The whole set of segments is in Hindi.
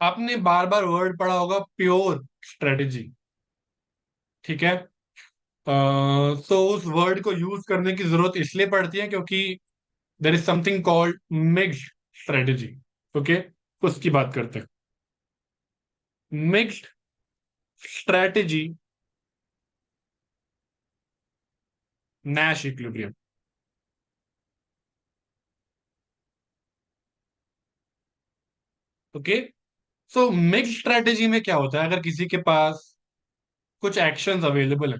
आपने बार बार वर्ड पढ़ा होगा प्योर स्ट्रेटेजी। ठीक है। तो उस वर्ड को यूज करने की जरूरत इसलिए पड़ती है क्योंकि there is something called mixed strategy. Okay, उसकी बात करते हैं। Mixed strategy, Nash equilibrium. Okay, so mixed strategy में क्या होता है, अगर किसी के पास कुछ एक्शंस अवेलेबल है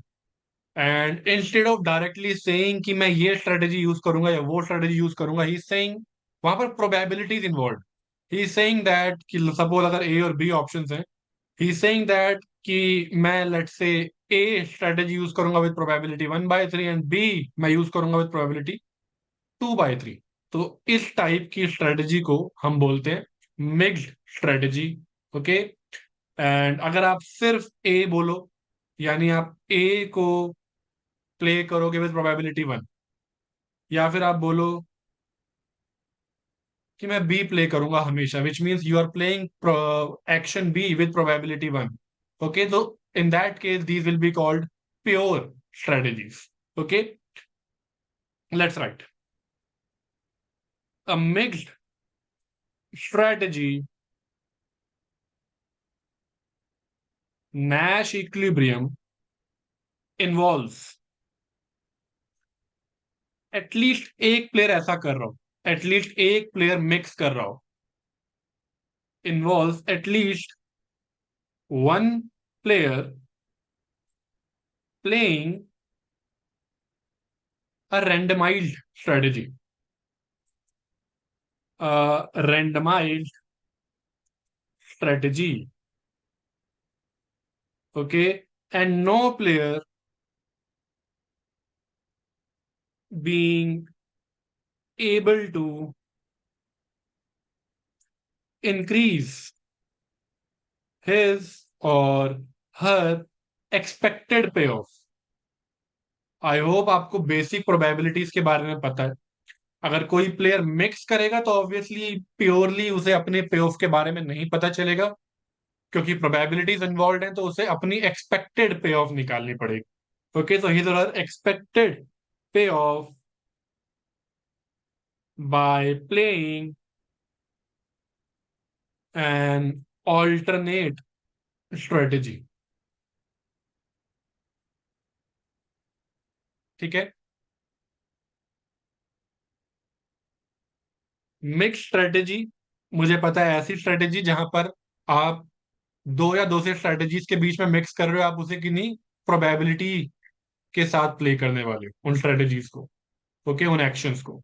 and instead of directly saying कि मैं ये स्ट्रेटेजी यूज करूंगा या वो स्ट्रेटेजी यूज करूंगा, ही सेइंग, वहां पर probabilities involve. He saying that कि सपोज अगर ए और बी ऑप्शंस हैं, ही सेइंग दैट कि मैं let's say a strategy use करूंगा विद प्रोबेबिलिटी 1/3 एंड बी मैं यूज करूंगा विद प्रोबेबिलिटी 2/3। तो इस टाइप की स्ट्रेटेजी को हम बोलते हैं मिक्स्ड स्ट्रेटेजी। ओके, एंड अगर आप सिर्फ ए बोलो, यानी आप ए को प्ले करोगे विद प्रोबेबिलिटी 1, या फिर आप बोलो कि मैं बी प्ले करूंगा हमेशा, which means you are playing action B with probability 1। Okay, तो in that case these will be called pure strategies. Okay, let's write a mixed strategy Nash equilibrium involves at least एक प्लेयर ऐसा कर रहा हो, एटलीस्ट एक प्लेयर मिक्स कर रहा हो, involve at least one player playing a randomised strategy, randomised strategy. Okay, and no player being able to increase his or her expected payoff। I hope आपको बेसिक प्रोबेबिलिटीज के बारे में पता है। अगर कोई प्लेयर मिक्स करेगा तो ऑब्वियसली प्योरली उसे अपने पे ऑफ के बारे में नहीं पता चलेगा, क्योंकि प्रोबेबिलिटीज इन्वॉल्व हैं, तो उसे अपनी एक्सपेक्टेड पे ऑफ निकालनी पड़ेगी। ओके, सो हिज और एक्सपेक्टेड पे of by playing an alternate strategy. ठीक है, मिक्स स्ट्रेटेजी, मुझे पता है ऐसी स्ट्रेटेजी जहां पर आप दो या दो से स्ट्रेटेजीज के बीच में मिक्स कर रहे हो, आप उसे किन्हीं प्रोबेबिलिटी के साथ प्ले करने वाले हो उन स्ट्रेटेजीज को। ओके, उन एक्शंस को।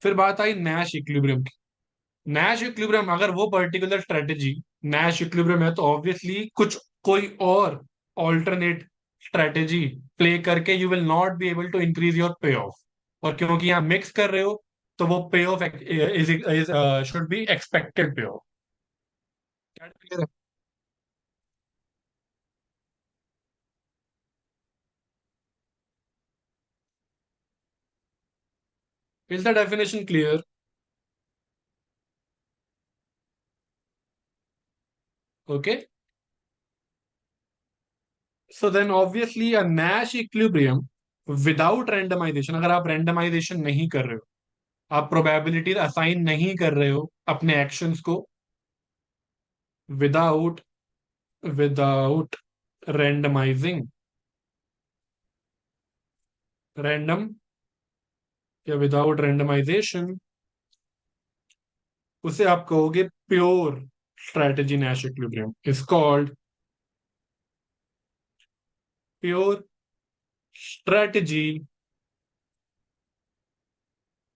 फिर बात आई नैश इक्विलिब्रियम की। नैश इक्विलिब्रियम, अगर वो पर्टिकुलर स्ट्रेटेजी नैश इक्विलिब्रियम है, तो ऑब्वियसली कुछ कोई और ऑल्टरनेट स्ट्रेटेजी प्ले करके you will not be able to increase your payoff. और क्योंकि यहाँ मिक्स कर रहे हो, तो वो पे of is should be expected पे ऑफ। क्लियर है? Is the definition clear? Okay, so then obviously a Nash equilibrium without randomisation, अगर आप रैंडमाइजेशन नहीं कर रहे हो, आप प्रोबेबिलिटी असाइन नहीं कर रहे हो अपने एक्शंस को, विदाउट विदाउट रैंडमाइजिंग, रैंडम या विदाउट रैंडमाइजेशन, उसे आप कहोगे pure strategy Nash equilibrium is called pure strategy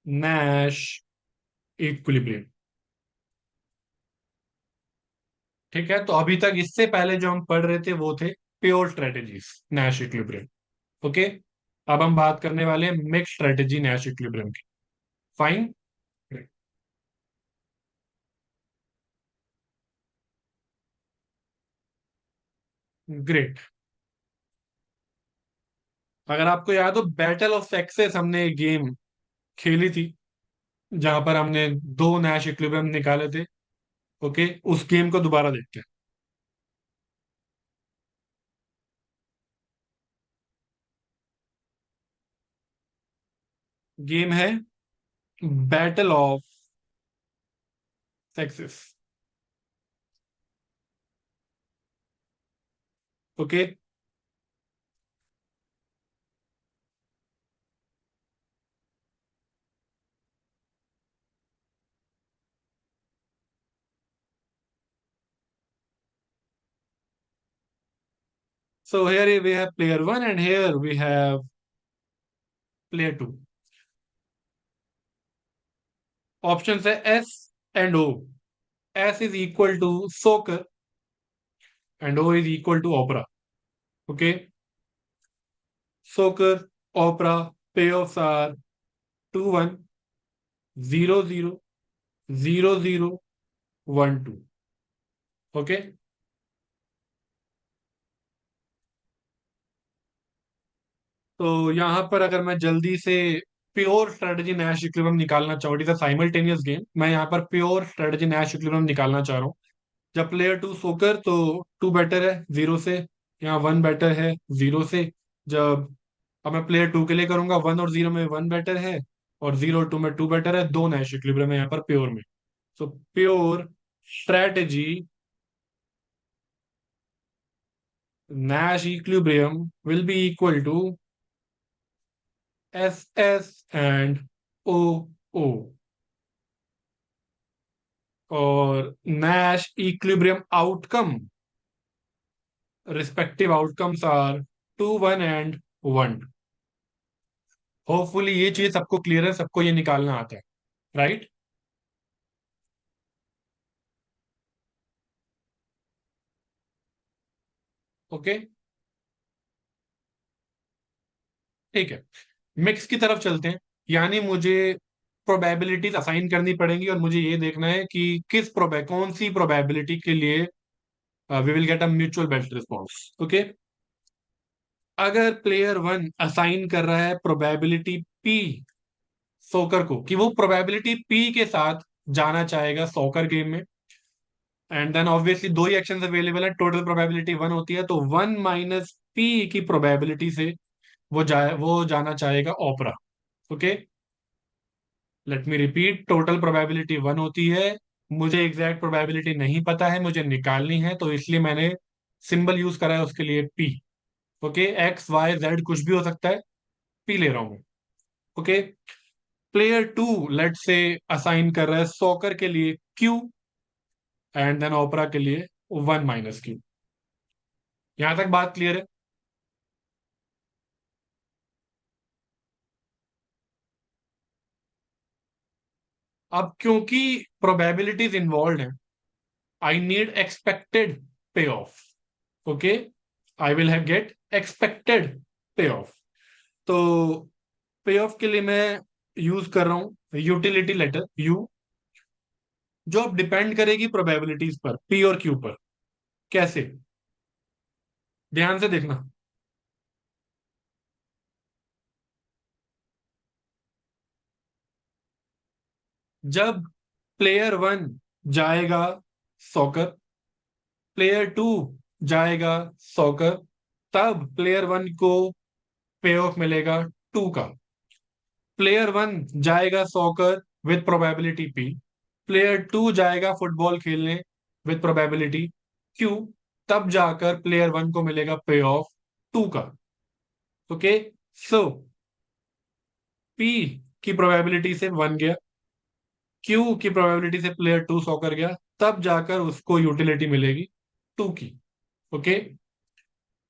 Nash equilibrium. ठीक है, तो अभी तक इससे पहले जो हम पढ़ रहे थे वो थे pure strategies Nash equilibrium. Okay, अब हम बात करने वाले हैं मिक्स स्ट्रेटेजी नैश इक्विलिब्रियम की। Fine, great. अगर आपको याद हो, बैटल ऑफ सेक्सेस हमने एक गेम खेली थी जहां पर हमने दो नैश इक्विलिब्रियम निकाले थे। ओके, उस गेम को दोबारा देखते हैं। गेम है battle of sexes. Okay. So here we have player one and here we have player two. Options है S and O. S is equal to soccer and O is equal to opera. Okay. Soccer, opera, payoffs are 2-1, 0-0, 0-0, 1-2. Okay. तो यहां पर अगर मैं जल्दी से प्योर स्ट्रेटजी नैश इक्विलिब्रियम निकालना चाहूँ, it is a simultaneous game, मैं यहाँ पर प्योर स्ट्रेटजी नैश इक्विलिब्रियम निकालना चाह रहा हूँ। जब प्लेयर टू सोकर तो टू बेटर है जीरो से, यहाँ वन बेटर है जीरो से। जब अब मैं प्लेयर टू के लिए करूंगा, वन और जीरो में वन बेटर है और जीरो और टू में टू बेटर है, दो नैश इक्विलिब्रियम है यहाँ पर प्योर में। So pure strategy Nash equilibrium will be equal to S S and O O. और Nash equilibrium outcome, respective outcomes are 2-1 and 1। Hopefully ये चीज सबको क्लियर है, सबको ये निकालना आता है, राइट? ओके, ठीक है। मिक्स की तरफ चलते हैं। यानी मुझे प्रोबेबिलिटीज असाइन करनी पड़ेंगी और मुझे ये देखना है कि कौन सी प्रोबेबिलिटी के लिए we will get a mutual best response. Okay. अगर प्लेयर वन असाइन कर रहा है प्रोबेबिलिटी पी सोकर को, कि वो प्रोबेबिलिटी पी के साथ जाना चाहेगा सोकर गेम में, एंड देन ऑब्वियसली दो ही एक्शन अवेलेबल है, टोटल प्रोबेबिलिटी वन होती है, तो वन माइनस पी की प्रोबेबिलिटी से वो जाना चाहेगा opera. Okay, let me repeat, total probability one होती है, मुझे एग्जैक्ट प्रोबेबिलिटी नहीं पता है, मुझे निकालनी है, तो इसलिए मैंने सिंबल यूज करा है उसके लिए P. Okay, X Y Z कुछ भी हो सकता है, पी ले रहा हूं। Okay, player two let say assign कर रहा है सॉकर के लिए क्यू एंड देन ओपरा के लिए वन माइनस क्यू। यहां तक बात क्लियर है? अब क्योंकि प्रोबेबिलिटीज इन्वॉल्व हैं, आई नीड एक्सपेक्टेड पे off. Okay, I will have get expected पे ऑफ। तो पे ऑफ के लिए मैं यूज कर रहा हूं यूटिलिटी लेटर यू, जो अब डिपेंड करेगी प्रोबेबिलिटीज पर, पी और क्यू पर। कैसे? ध्यान से देखना। जब प्लेयर वन जाएगा सॉकर, प्लेयर टू जाएगा सॉकर, तब प्लेयर वन को पे ऑफ मिलेगा टू का। प्लेयर वन जाएगा soccer with probability P, player two जाएगा फुटबॉल खेलने विथ प्रोबेबिलिटी क्यू, तब जाकर प्लेयर वन को मिलेगा पे ऑफ टू का। ओके, सो पी की प्रोबेबिलिटी से वन गया, क्यू की प्रोबेबिलिटी से प्लेयर टू सॉकर गया, तब जाकर उसको यूटिलिटी मिलेगी टू की। ओके,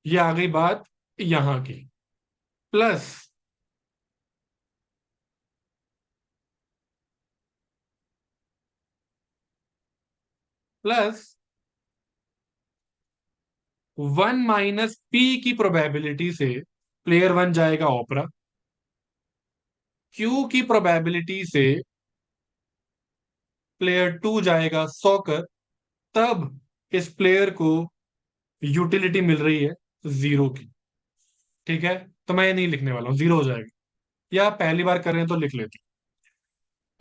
ये आ गई बात यहां की। Plus plus one minus P की प्रोबेबिलिटी से प्लेयर वन जाएगा ओपरा, क्यू की प्रोबेबिलिटी से प्लेयर टू जाएगा सॉकर, तब इस प्लेयर को यूटिलिटी मिल रही है जीरो की। ठीक है, तो मैं ये नहीं लिखने वाला हूं, जीरो हो जाएगा, या पहली बार कर रहे हैं तो लिख लेते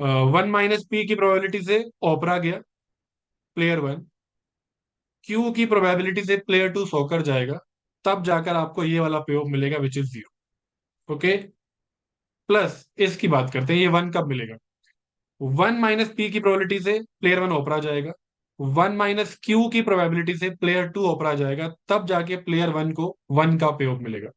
हैं। वन माइनस पी की प्रोबेबिलिटी से ओपरा गया, प्लेयर वन, क्यू की प्रोबेबिलिटी से प्लेयर टू सोकर जाएगा, तब जाकर आपको ये वाला पे ऑफ मिलेगा which is zero. Okay, plus इसकी बात करते हैं, ये वन कब मिलेगा? वन माइनस पी की प्रोबेबिलिटी से प्लेयर वन ओपरा जाएगा, वन माइनस क्यू की प्रोबेबिलिटी से प्लेयर टू ओपरा जाएगा, तब जाके प्लेयर वन को वन का पे ऑफ मिलेगा।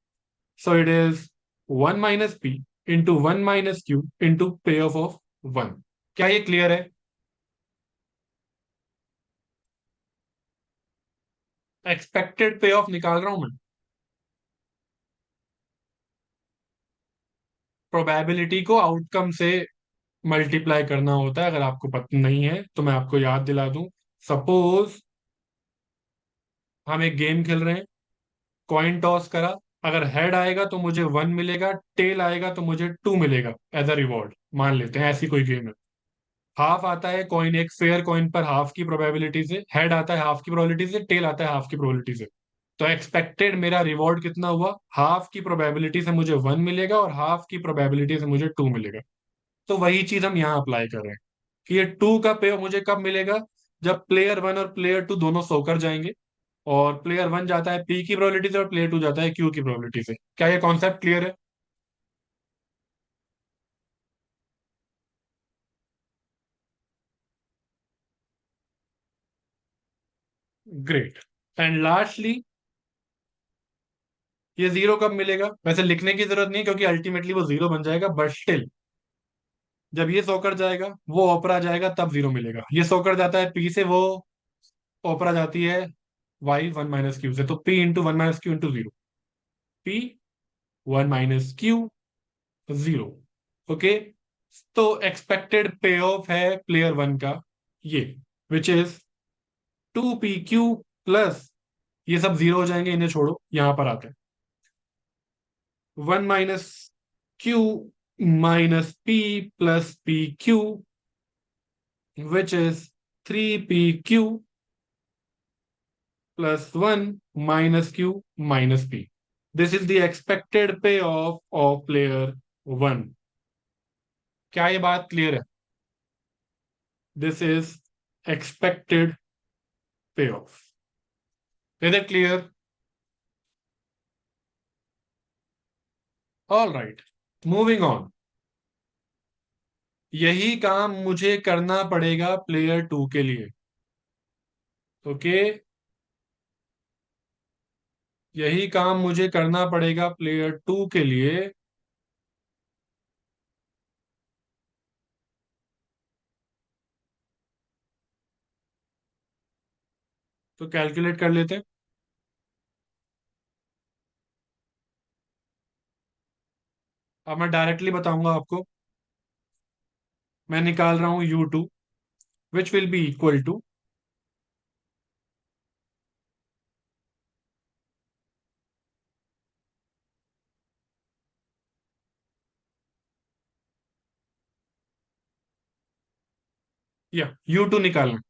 सो it is one minus P into one minus Q into पे ऑफ वन। क्या ये क्लियर है? एक्सपेक्टेड पे ऑफ निकाल रहा हूं मैं। प्रोबेबिलिटी को आउटकम से मल्टीप्लाई करना होता है, अगर आपको पता नहीं है तो मैं आपको याद दिला दूं। सपोज हम एक गेम खेल रहे हैं, कॉइन टॉस करा, अगर हेड आएगा तो मुझे वन मिलेगा, टेल आएगा तो मुझे टू मिलेगा एज अ रिवॉर्ड। मान लेते हैं ऐसी कोई गेम है। हाफ आता है कॉइन, एक फेयर कॉइन पर हाफ की प्रोबेबिलिटी से, हेड आता है हाफ की प्रोबेबिलिटी से, टेल आता है हाफ की प्रोबेबिलिटी से। तो एक्सपेक्टेड मेरा रिवॉर्ड कितना हुआ? हाफ की प्रोबेबिलिटी से मुझे वन मिलेगा और हाफ की प्रोबेबिलिटी से मुझे टू मिलेगा। तो वही चीज हम यहाँ अप्लाई कर रहे हैं कि ये टू का पे मुझे कब मिलेगा? जब प्लेयर वन और प्लेयर टू दोनों सोकर जाएंगे, और प्लेयर वन जाता है पी की प्रोबेबिलिटी से और प्लेयर टू जाता है क्यू की प्रोबेबिलिटी से। क्या ये कॉन्सेप्ट क्लियर है? ग्रेट। एंड लास्टली, ये जीरो कब मिलेगा? वैसे लिखने की जरूरत नहीं क्योंकि अल्टीमेटली वो जीरो बन जाएगा, बट स्टिल जब ये सोकर जाएगा, वो ओपरा जाएगा, तब जीरो मिलेगा। ये सोकर जाता है पी से, वो ओपरा जाती है वाई वन माइनस क्यू से, तो P into one minus Q into zero. P one minus Q zero. Okay, तो एक्सपेक्टेड पे ऑफ है प्लेयर वन का ये, which is two P Q plus, ये सब जीरो हो जाएंगे, इन्हें छोड़ो, यहां पर आते हैं। One minus Q minus P plus P Q, which is three P Q plus one minus Q minus P. This is the expected पे ऑफ प्लेयर वन। क्या ये बात क्लियर है? दिस इज एक्सपेक्टेड पे of. Is it clear? All right, moving on. यही काम मुझे करना पड़ेगा प्लेयर टू के लिए। ओके, यही काम मुझे करना पड़ेगा प्लेयर टू के लिए। तो कैलकुलेट कर लेते हैं। अब मैं डायरेक्टली बताऊंगा आपको। मैं निकाल रहा हूं U two, which will be equal to, या यू टू निकालना।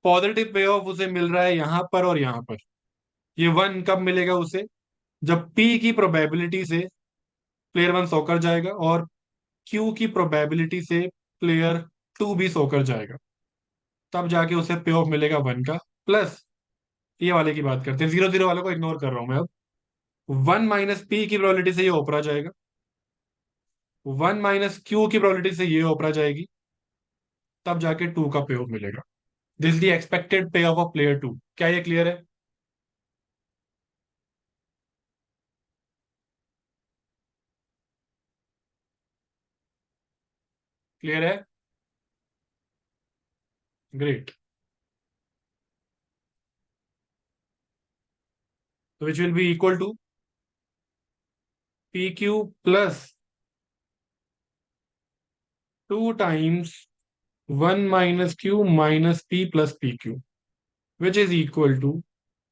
पॉजिटिव पे ऑफ उसे मिल रहा है यहां पर और यहां पर। ये वन कब मिलेगा उसे? जब पी की प्रोबेबिलिटी से प्लेयर वन सोकर जाएगा और क्यू की प्रोबेबिलिटी से प्लेयर टू भी सोकर जाएगा, तब जाके उसे पे ऑफ मिलेगा वन का। प्लस ये वाले की बात करते हैं, जीरो जीरो वाले को इग्नोर कर रहा हूं मैं अब। वन माइनस पी की प्रोबेबिलिटी से ये ओपरा जाएगा, वन माइनस क्यू की प्रोबेबिलिटी से ये ओपरा जाएगी, तब जाके टू का पे ऑफ मिलेगा। दिस द एक्सपेक्टेड पे ऑफ ऑफ प्लेयर टू। क्या ये क्लियर है? क्लियर है? Great. Which will be equal to P Q plus two times one minus Q minus P plus P Q, which is equal to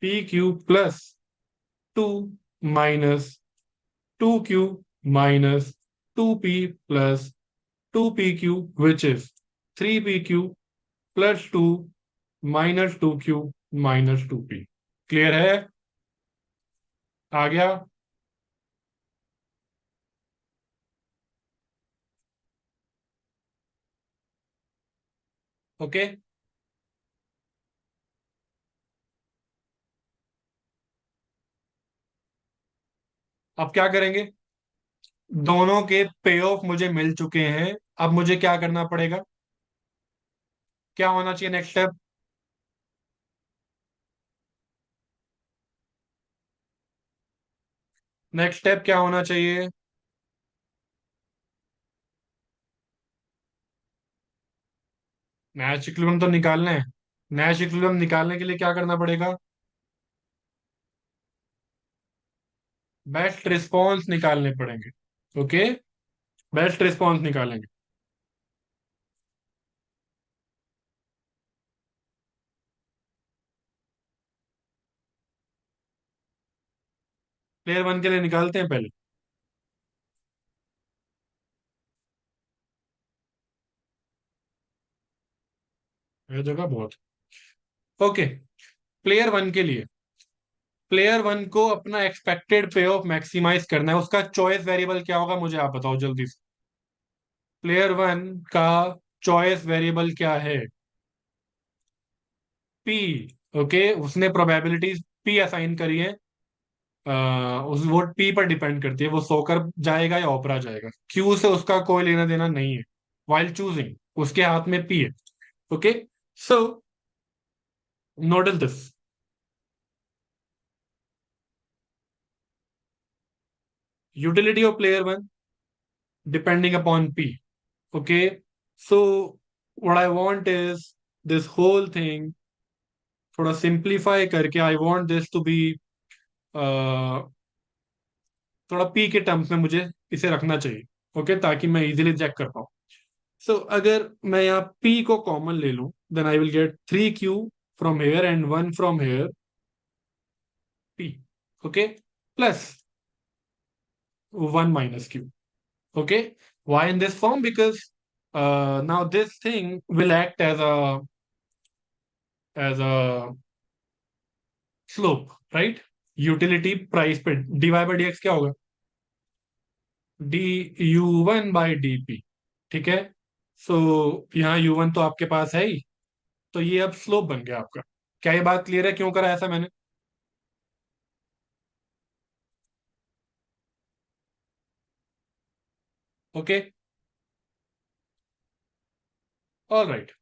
P Q plus two minus two Q minus two P plus two P Q, which is three P Q plus two minus two Q minus two P. Clear है? आ गया? ओके, अब क्या करेंगे? दोनों के पे ऑफ मुझे मिल चुके हैं। अब मुझे क्या करना पड़ेगा? क्या होना चाहिए नेक्स्ट स्टेप? नेक्स्ट स्टेप क्या होना चाहिए? नैश इक्विलिब्रियम तो निकालना है। नैश इक्विलिब्रियम निकालने के लिए क्या करना पड़ेगा? बेस्ट रिस्पॉन्स निकालने पड़ेंगे। ओके, बेस्ट रिस्पॉन्स निकालेंगे। प्लेयर वन के लिए निकालते हैं पहले। यह जगह बहुत। ओके, प्लेयर वन के लिए, प्लेयर वन को अपना एक्सपेक्टेड पे ऑफ मैक्सिमाइज करना है। उसका चॉइस वेरिएबल क्या होगा मुझे आप बताओ जल्दी से। प्लेयर वन का चॉइस वेरिएबल क्या है? पी। ओके, उसने प्रोबेबिलिटीज पी असाइन करी है। उस वो पी पर डिपेंड करती है, वो सोकर जाएगा या ओपरा जाएगा। क्यू से उसका कोई लेना देना नहीं है। वाइल चूजिंग उसके हाथ में पी है। Okay, so notice this. Utility of player one depending upon P. Okay, so what I want is this whole thing थोड़ा सिंप्लीफाई करके, I want this to be थोड़ा पी के टर्म्स में मुझे इसे रखना चाहिए। ओके, ताकि मैं इजीली चेक कर पाऊँ। सो अगर मैं यहाँ P को कॉमन ले लूं, then I will get 3Q from here and 1 from here, P। Okay, plus 1 minus Q। Okay, why in this form? Because now this thing will act as a slope, right? Utility price पे dy by dx क्या होगा? du1/dp। ठीक है, सो यहाँ u1 तो आपके पास है ही, तो ये अब स्लोप बन गया आपका। क्या ये बात क्लियर है क्यों करा ऐसा मैंने? Okay, all right.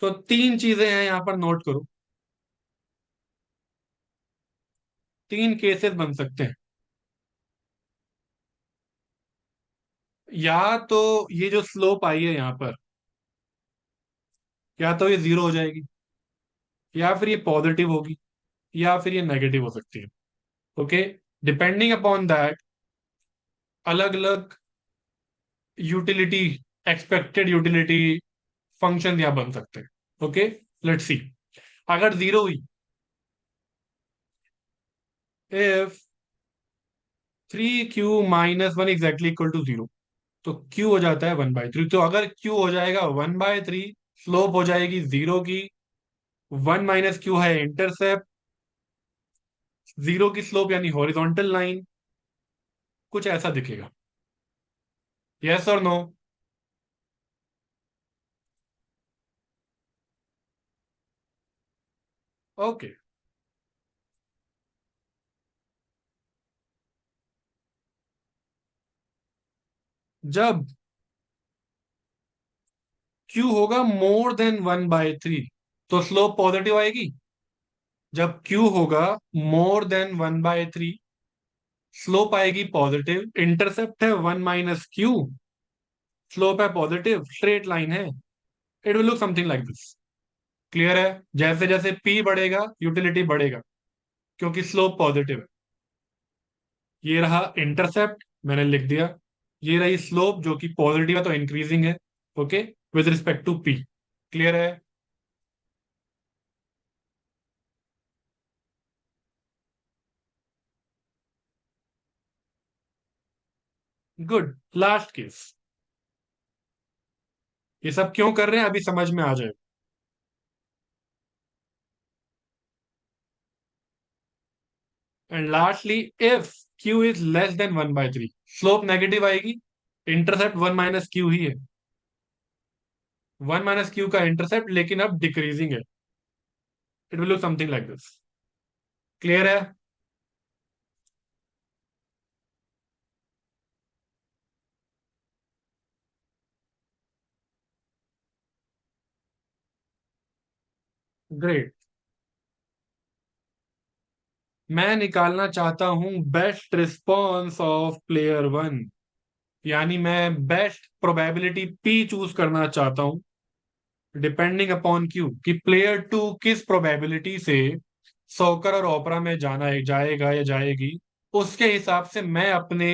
तो तीन चीजें हैं यहां पर, नोट करो। तीन केसेस बन सकते हैं। या तो ये जो स्लोप आई है यहां पर, या तो ये जीरो हो जाएगी, या फिर ये पॉजिटिव होगी, या फिर ये नेगेटिव हो सकती है। ओके, डिपेंडिंग अपॉन दैट अलग अलग यूटिलिटी, एक्सपेक्टेड यूटिलिटी फंक्शन यहां बन सकते हैं। Okay, let's see. अगर जीरो हुई, if 3Q-1 exactly equal to zero, तो Q हो जाता है 1/3। तो अगर Q हो जाएगा 1/3, स्लोप हो जाएगी जीरो की। 1 - Q है इंटरसेप्ट, जीरो की स्लोप यानी हॉरिजॉन्टल लाइन, कुछ ऐसा दिखेगा। यस और नो? ओके, जब Q होगा मोर देन 1/3 तो स्लोप पॉजिटिव आएगी। जब Q होगा मोर देन 1/3, स्लोप आएगी पॉजिटिव। इंटरसेप्ट है 1 - Q, स्लोप है पॉजिटिव, स्ट्रेट लाइन है। It will look something like this. Clear है? जैसे जैसे P बढ़ेगा यूटिलिटी बढ़ेगा, क्योंकि स्लोप पॉजिटिव है। ये रहा इंटरसेप्ट, मैंने लिख दिया। ये रही स्लोप जो कि पॉजिटिव है, तो इंक्रीजिंग है। Okay, with respect to P। Clear है? गुड। Last case. ये सब क्यों कर रहे हैं अभी समझ में आ जाए। And lastly, if Q is less than 1/3, slope negative आएगी। इंटरसेप्ट 1 - Q ही है। 1 - Q का इंटरसेप्ट लेकिन अब डिक्रीजिंग है। It will look something like this. Clear है? ग्रेट। मैं निकालना चाहता हूं best response of player one, यानी मैं बेस्ट प्रोबेबिलिटी पी चूज करना चाहता हूं, डिपेंडिंग अपॉन क्यू, कि प्लेयर टू किस प्रोबेबिलिटी से सॉकर और ओपरा में जाएगा या जाएगी। उसके हिसाब से मैं अपने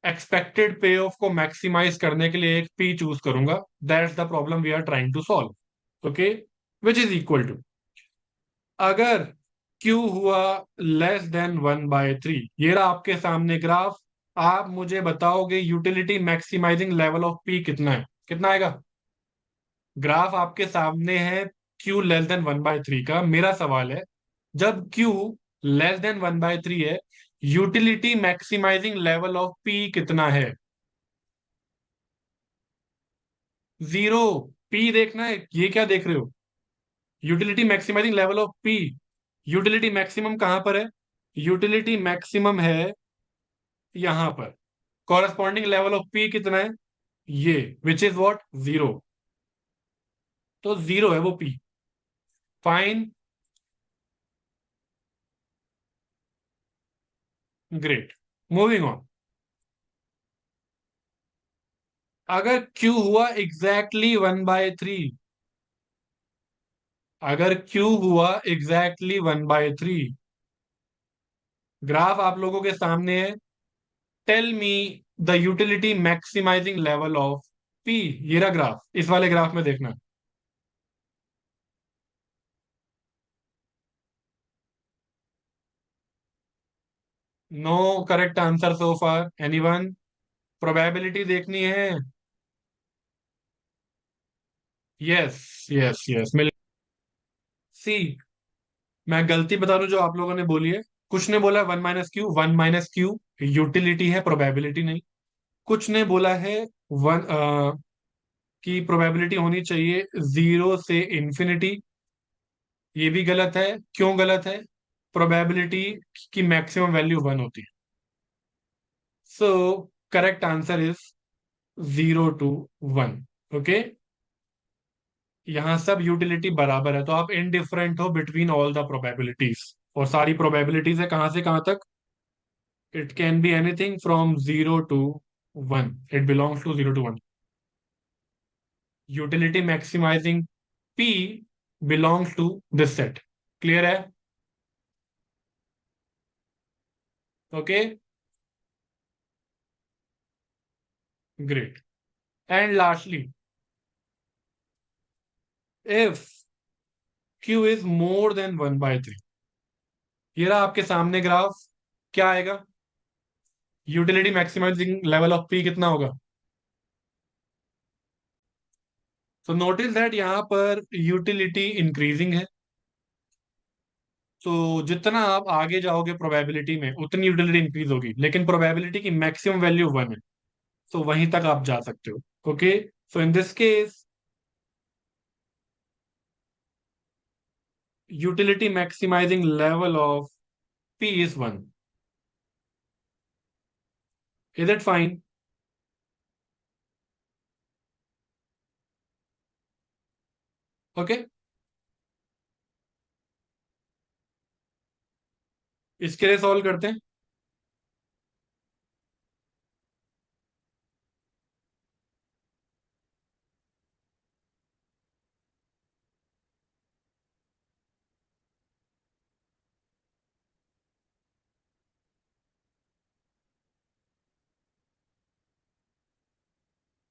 एक्सपेक्टेड पे ऑफ को मैक्सिमाइज करने के लिए एक पी चूज करूंगा। That's the problem we are trying to solve. Okay, which is equal to, अगर Q हुआ लेस देन 1/3, ये रहा आपके सामने ग्राफ। आप मुझे बताओगे utility maximising level of P कितना है, कितना आएगा। ग्राफ आपके सामने है Q लेस देन 1/3 का। मेरा सवाल है, जब Q लेस देन 1/3 है, utility maximising level of P कितना है। जीरो। P देखना है, ये क्या देख रहे हो। Utility maximising level of P, utility maximum कहां पर है। यूटिलिटी मैक्सिमम है यहां पर। कॉरेस्पॉन्डिंग लेवल ऑफ P कितना है, ये, विच इज व्हाट, जीरो। तो जीरो है वो P। Fine. Great. Moving on. अगर Q हुआ एग्जैक्टली 1/3, अगर Q हुआ एग्जैक्टली 1/3, ग्राफ आप लोगों के सामने है। Tell me the utility maximising level of P। ये रहा ग्राफ, इस वाले ग्राफ में देखना। No correct answer so far, anyone. Probability देखनी है। यस यस यस, मिल। सी, मैं गलती बता दूं जो आप लोगों ने बोली है। कुछ ने बोला 1 - Q, 1 - Q यूटिलिटी है, प्रोबेबिलिटी नहीं। कुछ ने बोला है वन की प्रोबेबिलिटी होनी चाहिए 0 से इंफिनिटी। ये भी गलत है। क्यों गलत है। प्रोबेबिलिटी की मैक्सिमम वैल्यू 1 होती है। So correct answer is 0 to 1। Okay, यहाँ सब यूटिलिटी बराबर है, तो आप इनडिफरेंट हो बिटवीन ऑल द प्रोबेबिलिटीज। और सारी प्रोबेबिलिटीज है कहां से कहां तक। It can be anything from 0 to 1, it belongs to 0 to 1। Utility maximizing P belongs to this set. Clear है। Okay, great. And lastly, if Q is more than 1/3, ये रहा आपके सामने ग्राफ। क्या आएगा, utility maximising level of P कितना होगा। सो नोटिस दैट यहां पर यूटिलिटी इंक्रीजिंग है। तो जितना आप आगे जाओगे प्रोबेबिलिटी में, उतनी यूटिलिटी इंक्रीज होगी, लेकिन प्रोबेबिलिटी की मैक्सिमम वैल्यू 1 है। तो वहीं तक आप जा सकते हो। Okay, so in this case utility maximising level of P is 1। Is it fine. Okay, इसके लिए सॉल्व करते हैं।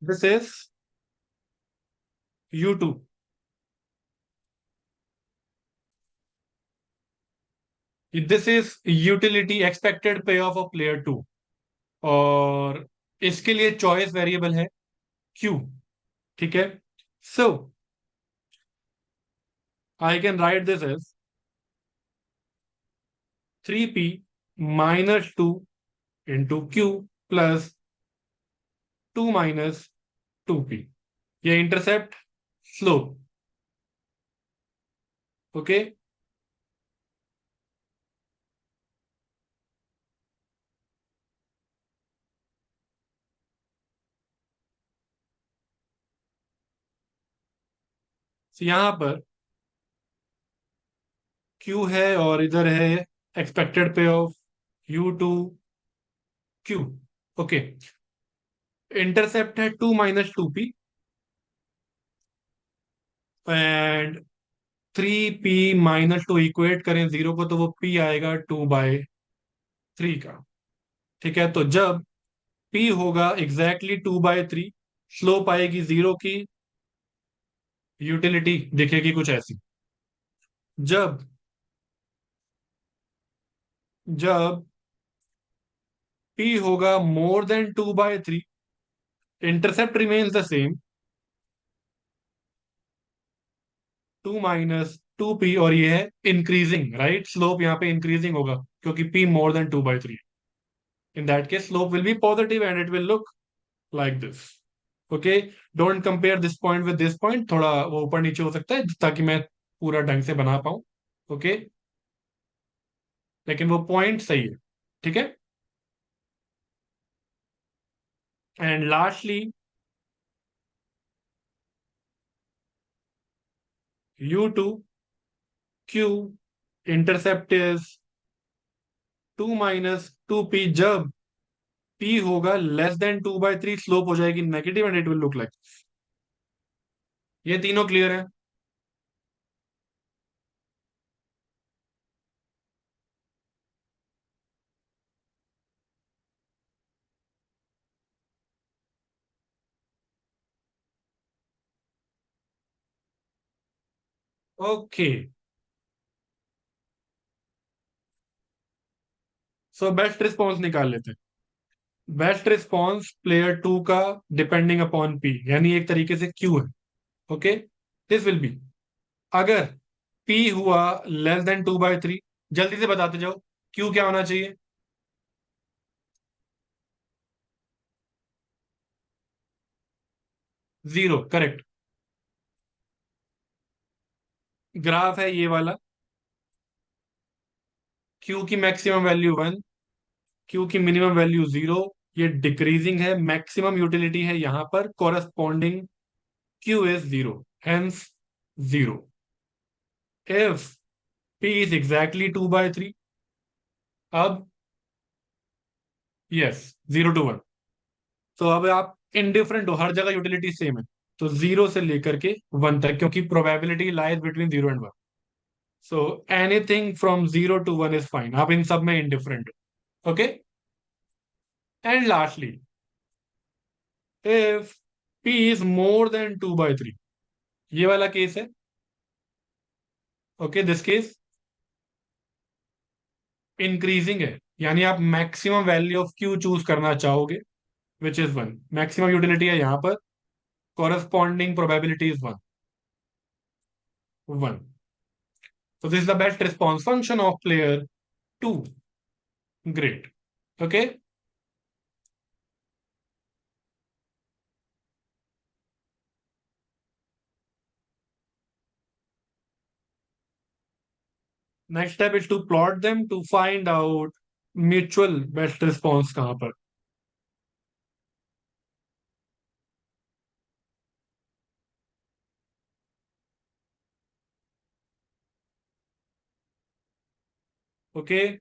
This is U2। This is utility expected पे ऑफ ऑफ प्लेयर टू। और इसके लिए चॉइस वेरिएबल है Q। ठीक है। So I can write this as 3P - 2 into Q plus 2 - 2P। ये इंटरसेप्ट, स्लोप। ओके, यहां पर क्यू है और इधर है एक्सपेक्टेड पे of U to Q। Okay. Intercept है 2 - 2P एंड 3P - 2 इक्वेट करें जीरो को तो वो P आएगा 2/3 का। ठीक है, तो जब P होगा एग्जैक्टली 2/3, स्लोप आएगी जीरो की, यूटिलिटी दिखेगी कुछ ऐसी। जब जब P होगा मोर than 2/3, intercept remains the same, 2 - 2P, और ये है इंक्रीजिंग, राइट? स्लोप यहाँ पे इंक्रीजिंग होगा क्योंकि P more than 2/3। In that case slope will be positive and it will look like this. Okay, don't compare this point with this point, थोड़ा वो ऊपर नीचे हो सकता है ताकि मैं पूरा ढंग से बना पाऊं। ओके, लेकिन वो पॉइंट सही है। ठीक है, and lastly U to Q intercept is 2 - 2P। जब P होगा लेस देन 2/3, स्लोप हो जाएगी negative and it will look like. ये तीनों क्लियर है? ओके, सो बेस्ट रिस्पॉन्स निकाल लेते हैं। बेस्ट रिस्पॉन्स प्लेयर टू का डिपेंडिंग अपॉन P, यानी एक तरीके से Q है। ओके, दिस विल बी, अगर P हुआ लेस देन 2/3, जल्दी से बताते जाओ, Q क्या होना चाहिए? Zero, correct. ग्राफ है ये वाला, Q की मैक्सिमम वैल्यू 1, Q की मिनिमम वैल्यू 0। ये डिक्रीजिंग है, मैक्सिमम यूटिलिटी है यहां पर, corresponding Q is 0, hence 0। If P is exactly 2/3, अब यस, 0 to 1। तो अब आप इनडिफरेंट हो, हर जगह यूटिलिटी सेम है, तो 0 से लेकर के 1 तक, क्योंकि probability lies between 0 and 1। So anything from 0 to 1 is fine, आप इन सब में इंडिफरेंट हो। Okay, and lastly if P is more than 2/3, ये वाला केस है। ओके, दिस केस इंक्रीजिंग है, यानी आप maximum value of Q choose करना चाहोगे, विच इज 1। मैक्सिमम यूटिलिटी है यहां पर, corresponding probability is 1। So this is the best response function of player 2. Great. Okay. Next step is to plot them to find out mutual best response कहाँ पर। Okay.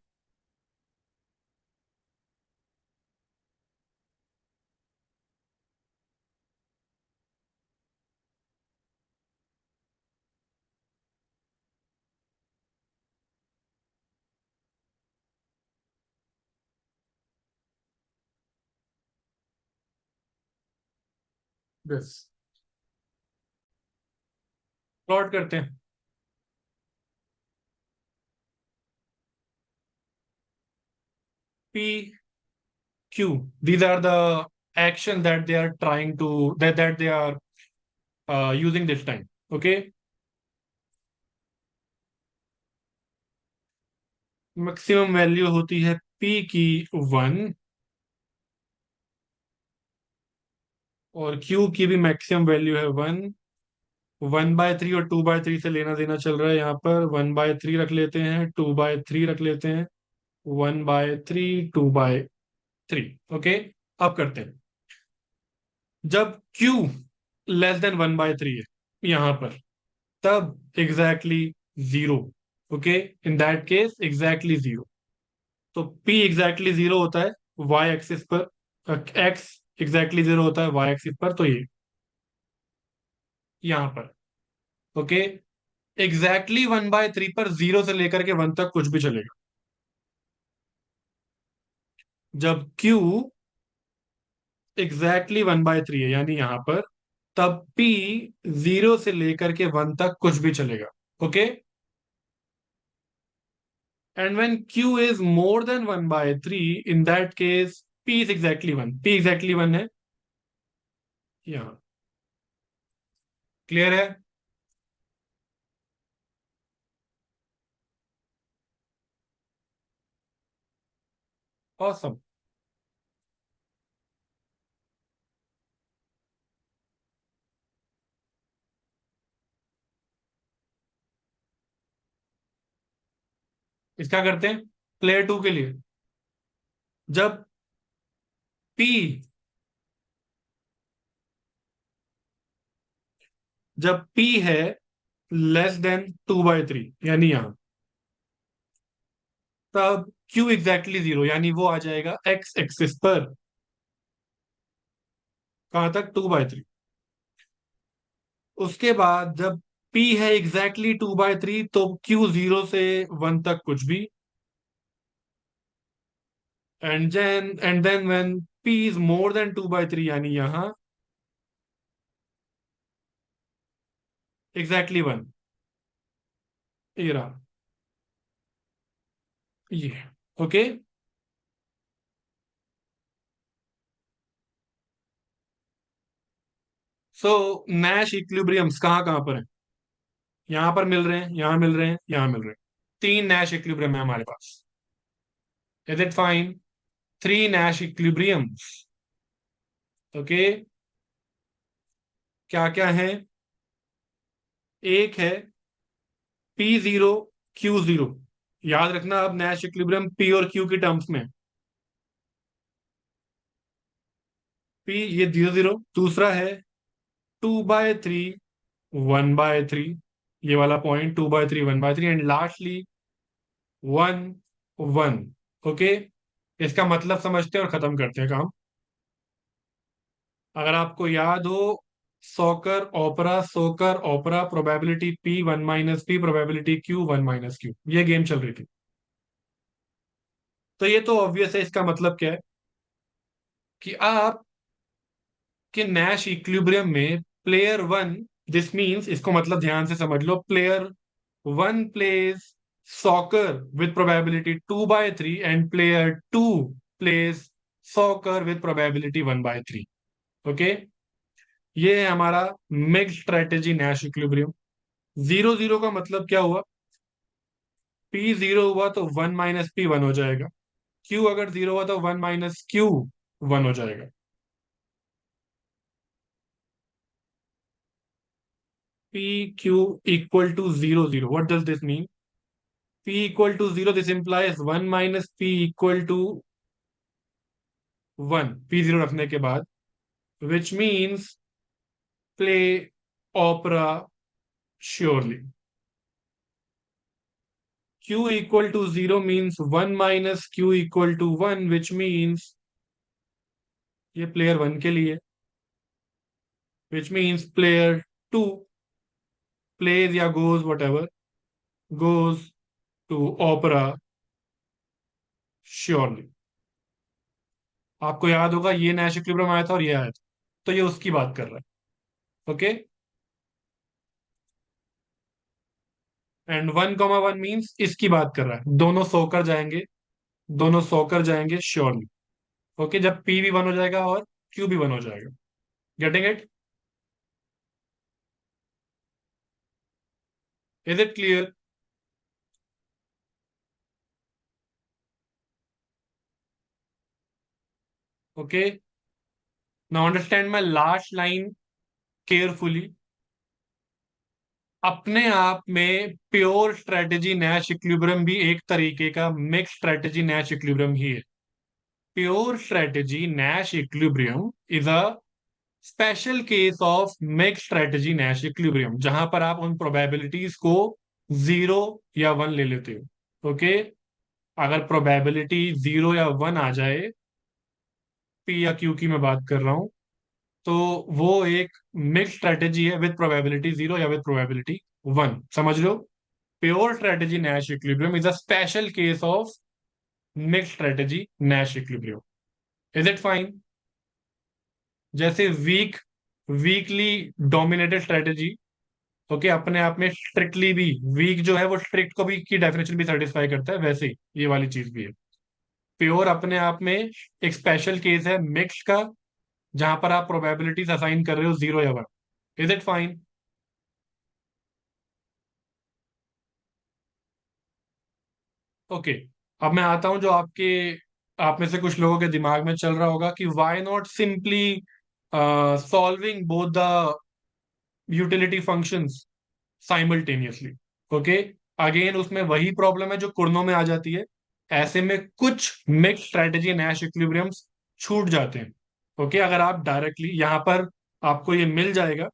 This plot करते हैं। P, Q. These are the action that they are trying to that they are using this time. Okay. Maximum value होती है P की 1, और Q की भी मैक्सिमम वैल्यू है 1। 1/3 और 2/3 से लेना देना चल रहा है यहाँ पर, 1/3 रख लेते हैं, 2/3 रख लेते हैं, 1/3, 2/3। ओके, अब करते हैं। जब Q लेस देन 1/3 है यहां पर, तब exactly 0। Okay, in that case exactly zero. तो पी एग्जैक्टली जीरो होता है वाई एक्सिस पर, एक्स एग्जैक्टली जीरो होता है वाई एक्सिस पर, तो ये यहां पर। ओके, एग्जैक्टली 1/3 पर जीरो से लेकर के वन तक कुछ भी चलेगा। जब Q एग्जैक्टली 1/3 है यानी यहां पर, तब P जीरो से लेकर के वन तक कुछ भी चलेगा। Okay, and when Q is more than 1/3, in that case P is exactly one, P exactly one है यहां। क्लियर है? ऑसम। इसका करते हैं प्लेयर टू के लिए। जब P जब P है << 2/3 यानी यहां, तब Q एग्जैक्टली जीरो यानी वो आ जाएगा एक्स एक्सिस पर। कहां तक? 2/3। उसके बाद जब P है एग्जैक्टली 2/3, तो Q जीरो से वन तक कुछ भी, and then when P is more than 2/3 यानी यहां एग्जैक्टली वन। ये रहा, ये। ओके, सो नैश इक्विलिब्रियम्स कहाँ कहाँ पर है? यहां पर मिल रहे हैं, यहां मिल रहे हैं, यहां मिल रहे हैं। तीन नैश इक्विलिब्रियम है हमारे पास। Is it fine? Three Nash equilibriums. Okay, क्या क्या है? एक है P0 Q0। याद रखना अब नैश इक्विलिब्रियम P और Q की टर्म्स में। P ये 0 0। दूसरा है 2/3 1/3, ये वाला पॉइंट 2/3 1/3, एंड लास्टली 1 1। ओके, इसका मतलब समझते हैं और खत्म करते हैं काम। अगर आपको याद हो, soccer opera probability P 1 - P, probability Q 1 - Q, ये गेम चल रही थी। तो ये तो ऑब्वियस है, इसका मतलब क्या है कि आप के नैश इक्विलिब्रियम में प्लेयर वन, दिस मींस, इसको मतलब ध्यान से समझ लो, player one plays soccer with probability 2/3 and player two plays soccer with probability 1/3। Okay, ये है हमारा मिक्स स्ट्रेटेजी नैश इक्विलिब्रियम। 0 0 का मतलब क्या हुआ? P जीरो हुआ तो 1 - P 1 हो जाएगा। Q अगर जीरो हुआ तो 1 - Q 1 हो जाएगा। PQ equal to 0 0, what does this mean? P equal to 0, this implies 1 - P equal to 1, P 0 रखने के बाद, which means play opera surely. Q equal to 0 means 1 - Q equal to 1, which means ये प्लेयर वन के लिए, which means player two plays या goes whatever, goes to opera surely। आपको याद होगा ये नैश इक्विलिब्रियम आया था और ये आया था, तो ये उसकी बात कर रहा है। ओके, एंड 1 1 मीन्स इसकी बात कर रहा है, दोनों सोकर जाएंगे, दोनों सोकर जाएंगे श्योरली। ओके, जब P भी वन हो जाएगा और Q भी वन हो जाएगा। Getting it? Is it clear? Okay, now understand my last line carefully. अपने आप में प्योर स्ट्रेटेजी नैश इक्विलिब्रियम भी एक तरीके का मिक्स स्ट्रेटेजी नैश इक्विलिब्रियम ही है। Pure strategy Nash equilibrium is a special case of mix strategy Nash equilibrium, जहां पर आप उन प्रोबेबिलिटीज को जीरो या वन ले लेते हो। ओके, अगर प्रोबेबिलिटी जीरो या वन आ जाए, पी या क्यू की मैं बात कर रहा हूं, तो वो एक मिक्स स्ट्रेटेजी है विद प्रोबेबिलिटी जीरो या विद प्रोबेबिलिटी वन, समझ लो। Pure strategy Nash equilibrium is a special case of mix strategy Nash equilibrium. Is it fine? जैसे वीकली डोमिनेटेड स्ट्रेटेजी, ओके, अपने आप में स्ट्रिक्टली भी वीक जो है वो स्ट्रिक्ट को भी की डेफिनेशन भी सेटिस्फाई करता है, वैसे ही ये वाली चीज भी है। प्योर अपने आप में एक स्पेशल केस है मिक्स का, जहां पर आप प्रोबेबिलिटीज असाइन कर रहे हो जीरो या one. Is it fine? Okay, अब मैं आता हूं जो आपके आप में से कुछ लोगों के दिमाग में चल रहा होगा कि why not simply solving both the utility functions simultaneously. Okay, again उसमें वही प्रॉब्लम है जो कुर्नों में आ जाती है। ऐसे में कुछ मिक्स स्ट्रेटेजी नैश इक्विलिब्रियम्स छूट जाते हैं। ओके, अगर आप डायरेक्टली यहां पर आपको ये मिल जाएगा।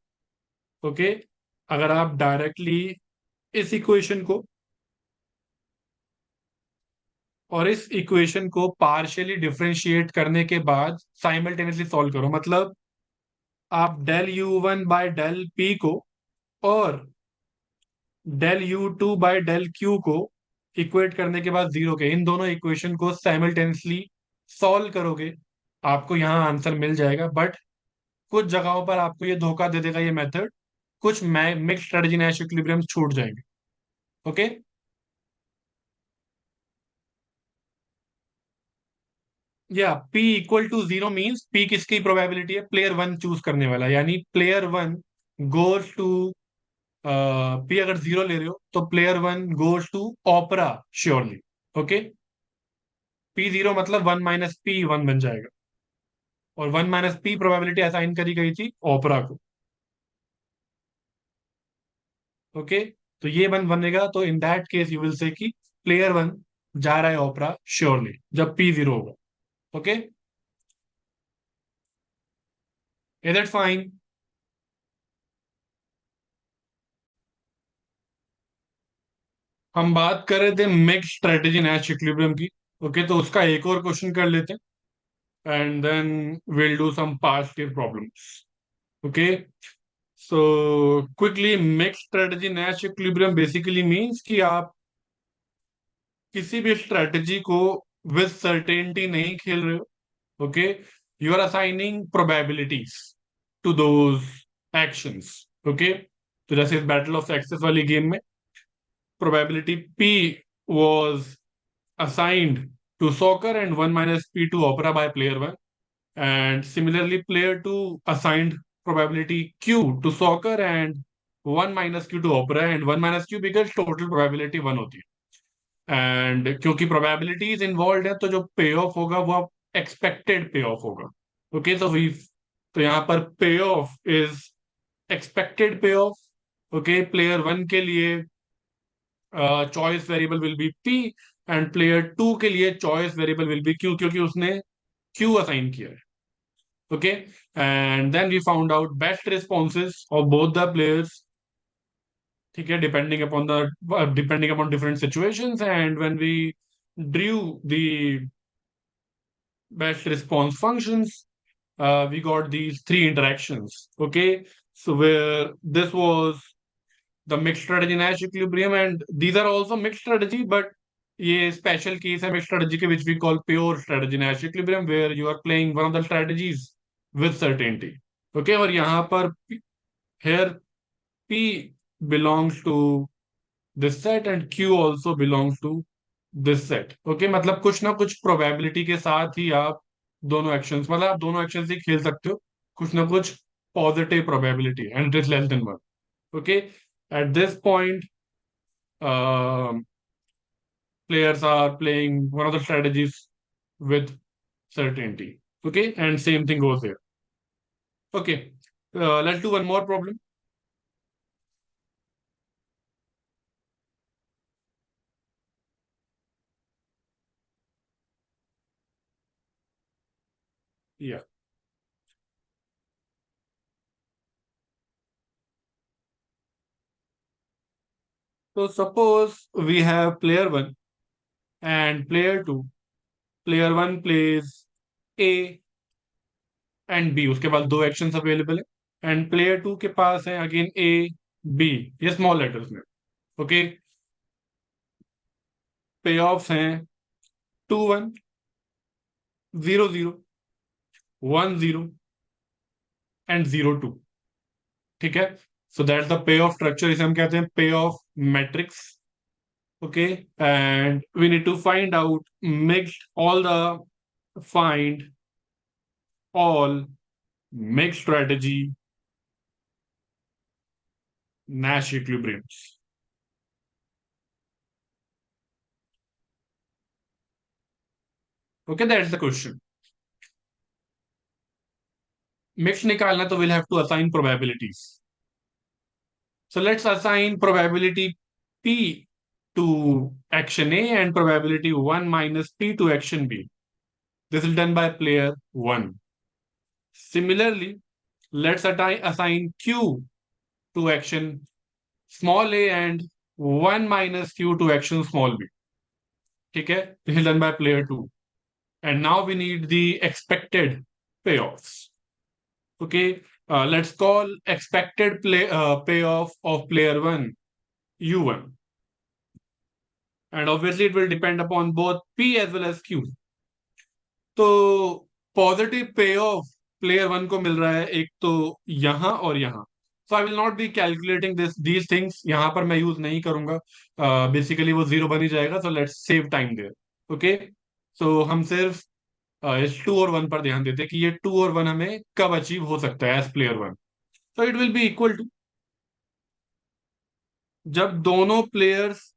ओके, अगर आप डायरेक्टली इस इक्वेशन को और इस इक्वेशन को पार्शियली डिफरेंशिएट करने के बाद साइमल्टेनियसली सॉल्व करो, मतलब आप del U one by del P को और del U two by del Q को इक्वेट करने के बाद जीरो के इन दोनों इक्वेशन को साइमल्टेनियसली सॉल्व करोगे, आपको यहाँ आंसर मिल जाएगा। बट कुछ जगहों पर आपको ये धोखा दे देगा ये मेथड, कुछ मिक्स स्ट्रेटजी नैश इक्विलिब्रियम छूट जाएंगे। ओके, या P equal to zero means P किसकी प्रोबेबिलिटी है? प्लेयर वन चूज करने वाला, यानी player one goes to P अगर जीरो ले रहे हो तो player one goes to opera surely. Okay, P zero मतलब वन माइनस पी वन बन जाएगा, और one minus P probability assign करी गई थी ओपरा को। ओके, तो ये वन बनेगा, तो in that case you will say कि प्लेयर वन जा रहा है ओपरा श्योरली जब P जीरो होगा। Okay, is that fine? हम बात कर रहे थे मिक्स स्ट्रेटेजी नैच इक्विलिब्रियम की। ओके, तो उसका एक और क्वेश्चन कर लेते हैं and then will do some past year problems. Okay, so quickly, mix strategy Nash equilibrium basically means कि आप किसी भी स्ट्रेटेजी को विद सर्टेनिटी नहीं खेल रहे हो। Okay, you are assigning probabilities to those actions. Okay, तो जैसे इस बैटल ऑफ एक्सेस वाली गेम में probability P was assigned to soccer and 1 minus p to opera by player 1, and similarly player 2 assigned probability q to soccer and 1 minus q to opera, and 1 minus q because total probability 1 होती है। एंड क्योंकि प्रोबेबिलिटीज इन्वॉल्व है तो जो पे ऑफ होगा वो एक्सपेक्टेड पे ऑफ होगा। ओके, तो यहाँ पर पे ऑफ इज एक्सपेक्टेड पे ऑफ। ओके, प्लेयर वन के लिए choice variable will be P, and player two के लिए choice variable will be Q, क्योंकि उसने क्यू असाइन किया है। Okay, and then we found out best responses of both the players. ठीक है, depending upon different situations, and when we drew the best response functions, we got these three interactions. Okay, so where this was the mixed strategy Nash equilibrium, and these are also mixed strategy, but ये special case है mixed strategy के, which we call pure strategy Nash equilibrium, where you are playing one of the strategies with certainty. Okay, और यहाँ पर here P belongs to this set and Q also belongs to this set. Okay, मतलब कुछ ना कुछ probability के साथ ही आप दोनों actions, मतलब आप दोनों actions ही खेल सकते हो, कुछ ना कुछ positive probability and it is less than one. Okay, at this point, um, players are playing one of the strategies with certainty. Okay, and same thing goes here. Okay, let's do one more problem. Yeah. So suppose we have player 1 and player 2. Player 1 plays A and B, उसके पास दो एक्शंस अवेलेबल है, एंड प्लेयर 2 के पास है अगेन ए बी, ये स्मॉल लेटर्स में। ओके, पे ऑफ्स हैं 2-1, 0-0, 1-0 एंड 0-2। ठीक है, so that's the pay off structure, इसे हम कहते हैं pay off matrix. Okay, and we need to find out mixed all the find all mix strategy Nash equilibriums. Okay, that's the question. Mix निकालना तो we'll have to assign probabilities. So let's assign probability P to action A and probability 1 minus P to action B. This is done by player 1. Similarly, let's assign Q to action small a and 1 minus Q to action small b. Okay, this is done by player 2. And now we need the expected payoffs. Okay, let's call expected payoff of player 1 U1. And obviously it will depend upon both P as well as Q. तो पॉजिटिव पे ऑफ प्लेयर 1 को मिल रहा है एक तो यहां और यहां। So I will not be calculating these things, यहां पर मैं यूज नहीं करूंगा, बेसिकली वो जीरो बन ही जाएगा। So let's save time there. Okay, so हम सिर्फ इस 2 और 1 पर ध्यान देते हैं कि ये 2 और 1 हमें कब अचीव हो सकता है as player 1। So it will be equal to, जब दोनों प्लेयर्स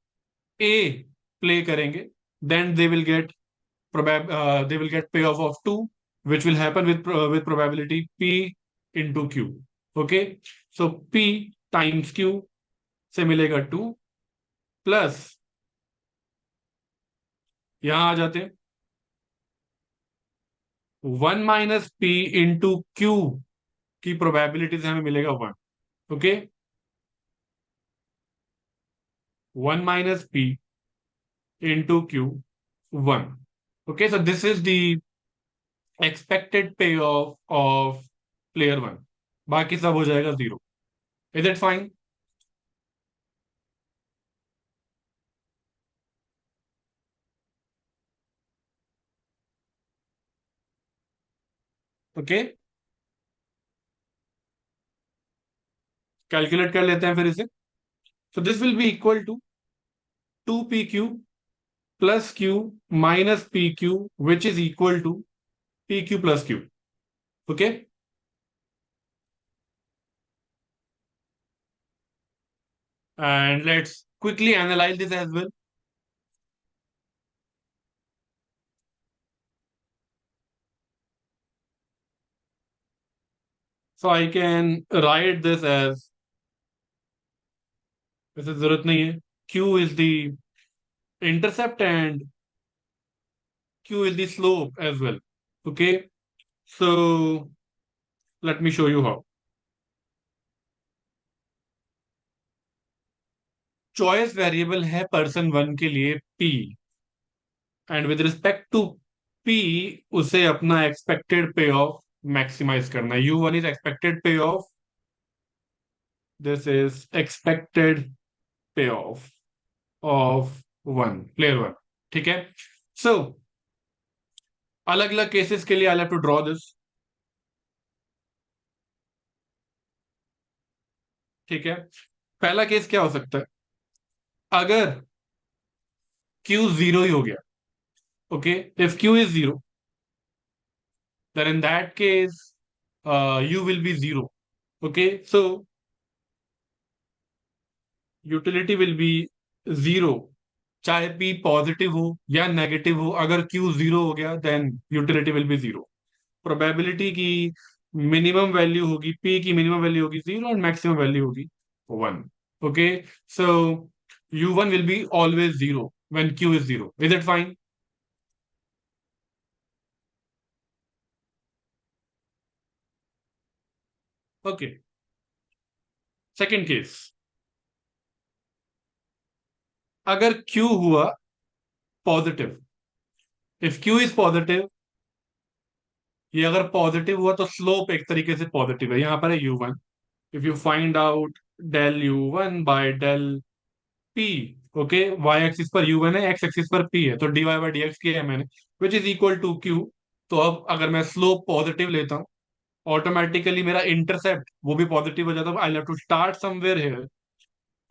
ए प्ले करेंगे, then they will get they will get payoff of 2, which will happen with probability P into Q. Okay, so P times Q से मिलेगा 2 प्लस, यहां आ जाते हैं 1 माइनस पी इंटू क्यू की प्रोबेबिलिटी से हमें मिलेगा 1। Okay, 1 minus P into Q 1। Okay, so this is the expected पे ऑफ प्लेयर 1, बाकी सब हो जाएगा 0। Is it fine? Okay, calculate कर लेते हैं फिर इसे। So this will be equal to 2PQ plus Q minus PQ, which is equal to PQ plus Q. Okay. And let's quickly analyze this as well. So I can write this as, वैसे जरूरत नहीं है, Q is the intercept and Q is the slope as well. Okay. So let me show you how. Choice variable है पर्सन 1 के लिए P, and with respect to P उसे अपना एक्सपेक्टेड पे ऑफ मैक्सिमाइज करना है। U1 इज एक्सपेक्टेड पे of, this is expected payoff of one player 1। ठीक है, सो अलग अलग केसेस के लिए I have to draw this. ठीक है, पहला केस क्या हो सकता है, अगर Q 0 ही हो गया। Okay, if Q is 0, then in that case U will be 0। Okay, so utility will be 0, चाहे P पॉजिटिव हो या नेगेटिव हो। अगर Q 0 हो गया then utility will be 0। Probability की मिनिमम वैल्यू होगी, P की मिनिमम वैल्यू होगी 0 और मैक्सिमम वैल्यू होगी 1। Okay, so U1 will be always 0 when Q is 0। Is it fine? Okay, second case, अगर Q हुआ positive, if Q is positive, ये अगर पॉजिटिव हुआ तो स्लोप एक तरीके से पॉजिटिव है, यहां पर है U1। If you find out del U1 by del P, okay, Y axis पर U1 है, एक्स एक्सिस पर P है, तो dy बाई डी एक्स किया है मैंने, which is equal to Q। तो अब अगर मैं स्लोप पॉजिटिव लेता हूँ, ऑटोमेटिकली मेरा इंटरसेप्ट वो भी पॉजिटिव हो जाता है। I have to start somewhere here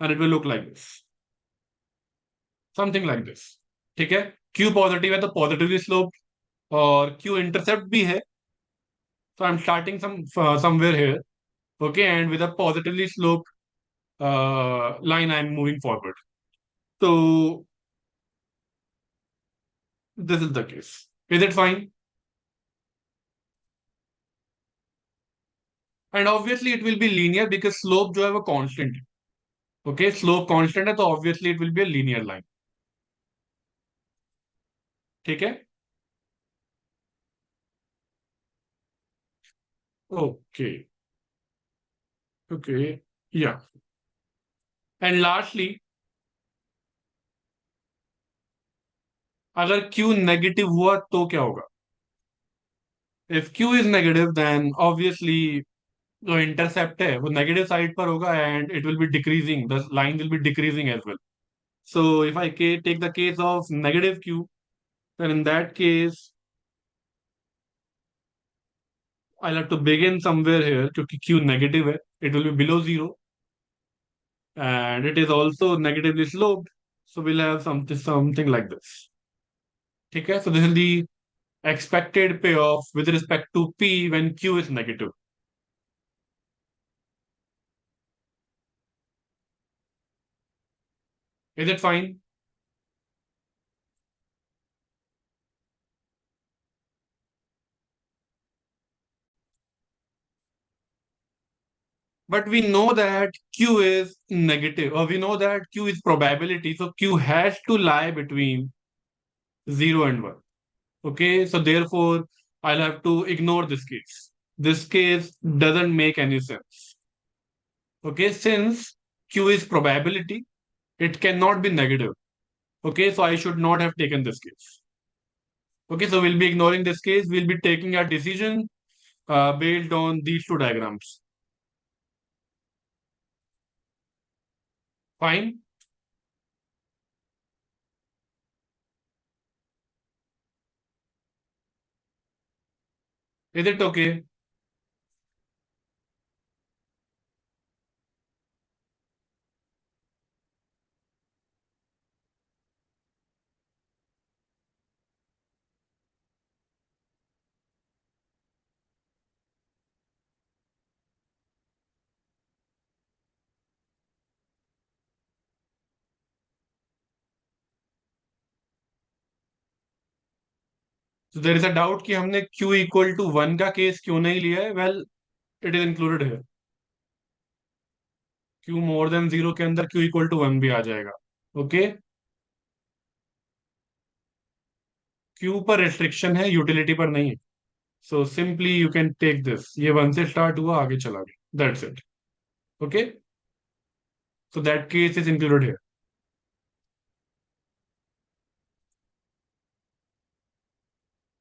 and it will look like this, something like this. ठीक है, Q पॉजिटिव है तो पॉजिटिवली स्लोप, और Q इंटरसेप्ट भी है, so I'm starting somewhere here, okay, and with a positively sloped line I'm moving forward. So this is the case. Is it fine? And obviously it will be linear because slope जो है वो constant है. Okay, slope constant है तो obviously it will be a linear line. ठीक है? Okay, okay, yeah. And lastly, अगर Q नेगेटिव हुआ तो क्या होगा? If Q is negative, then obviously जो इंटरसेप्ट है वो नेगेटिव साइड पर होगा and it will be decreasing, the line will be decreasing as well. So if I take the case of negative Q, then in that case I'll have to begin somewhere here क्योंकि Q negative है, it will be below zero and it is also negatively sloped, so we'll have something like this. ठीक है, so this is the expected payoff with respect to P when Q is negative. Is it fine? But we know that Q is negative, or we know that Q is probability, so Q has to lie between 0 and 1. Okay, so therefore I'll have to ignore this case. This case doesn't make any sense. Okay, since Q is probability, it cannot be negative. Okay, so I should not have taken this case. Okay, so we'll be ignoring this case. We'll be taking a decision based on these two diagrams. Fine. Is it okay? So there is a doubt कि हमने Q equal to 1 का केस क्यों नहीं लिया है? Well, it is included here. Q more than 0 के अंदर Q equal to 1 भी आ जाएगा. Okay? Q पर restriction है, utility पर नहीं है. So simply you can take this. ये 1 से start हुआ, आगे चला गया. That's it. Okay? So that case is included here.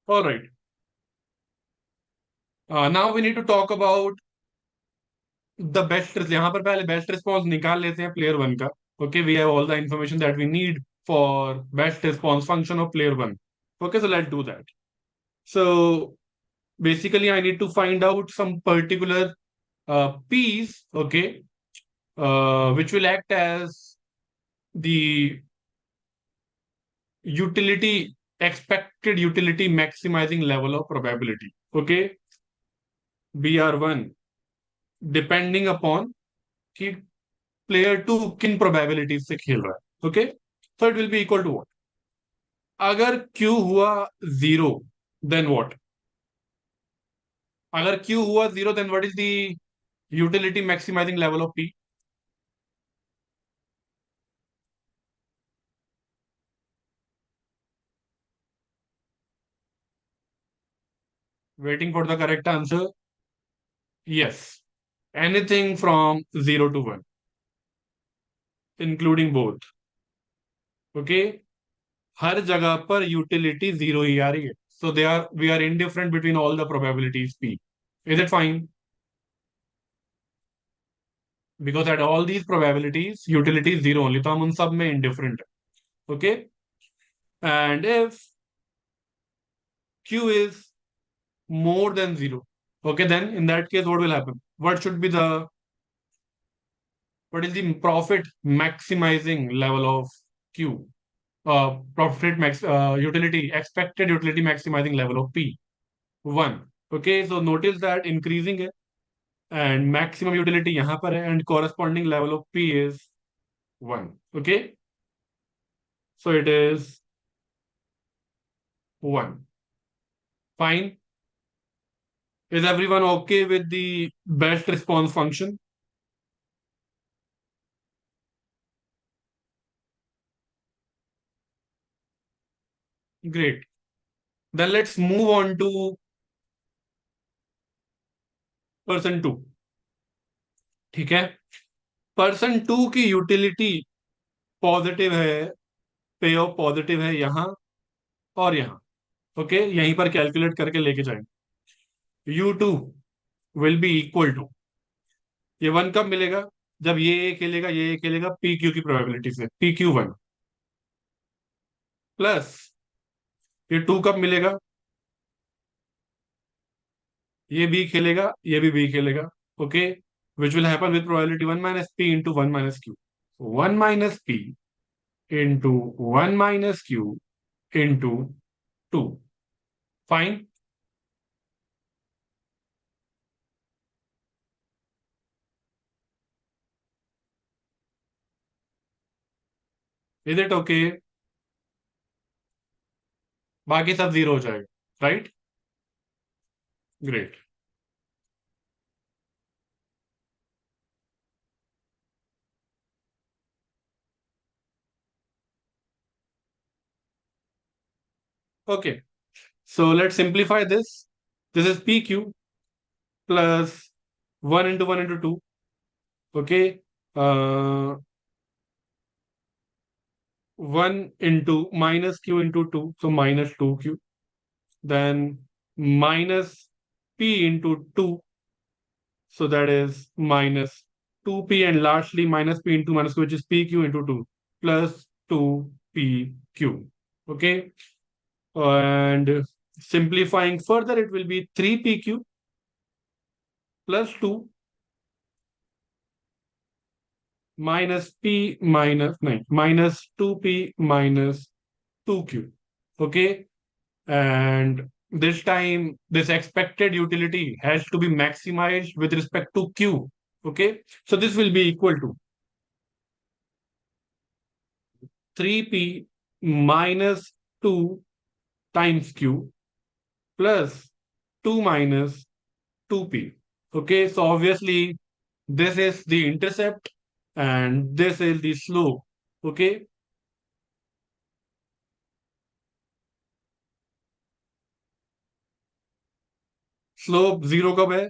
All right. Now we need to talk about the best. यहाँ पर पहले best response निकाल लेते हैं player 1 का. Okay, we have all the information that we need for best response function of player 1. Okay, so let's do that. So basically I need to find out some particular P's, okay, which will act as the utility, expected utility maximizing level of probability. Okay, BR1 depending upon कि प्लेयर टू किन प्रोबेबिलिटीज से खेल रहा है. Okay, so it will be equal to what? अगर क्यू हुआ जीरो, देन व्हाट? अगर क्यू हुआ zero, then what is the utility maximising level of P? Waiting for the correct answer. Yes, anything from zero to one, including both. Okay, हर जगह पर यूटिलिटी जीरो ही आ रही है, so they are we are indifferent between all the probabilities P. Is it fine? Because at all these probabilities utility zero only, तो हम उन सब में इंडिफरेंट है. Okay, and if Q is more than zero, okay, then in that case what will happen? What should be the, what is the profit maximizing level of q? Profit max utility, expected utility maximizing level of p? 1. Okay, so notice that increasing है, and maximum utility यहाँ पर है, and corresponding level of p is 1. Okay, so it is 1. Fine. Is everyone okay with the best response function? Great. Then let's move on to person 2. ठीक है, पर्सन टू की यूटिलिटी पॉजिटिव है, पे ऑफ पॉजिटिव है यहाँ और यहाँ. ओके, यहीं पर कैलकुलेट करके लेके जाएंगे. U two will be equal to, ये वन कब मिलेगा? जब ये खेलेगा, ये खेलेगा पी क्यू की प्रोबेबिलिटी से, पी क्यू वन. प्लस ये टू कब मिलेगा? ये बी खेलेगा, ये भी बी खेलेगा. Okay, which will happen with probability one minus P into one minus Q. One minus P into one minus Q into two. Fine. Is it okay? बाकी सब जीरो हो जाएगा, right? Great. Okay, so let's simplify this. This is PQ plus 1 into 1 into 2. Okay. 1 into minus Q into 2. So minus 2Q. Then minus P into 2. So that is minus 2P, and lastly minus P into minus Q, which is PQ into 2 plus 2PQ. Okay. And simplifying further, it will be 3PQ plus 2 minus p minus nine minus 2p minus 2q. Okay, and this time this expected utility has to be maximized with respect to q. Okay, so this will be equal to 3p minus 2 times q plus 2 minus 2p. Okay, so obviously this is the intercept and this is the slope. Okay, slope zero कब है?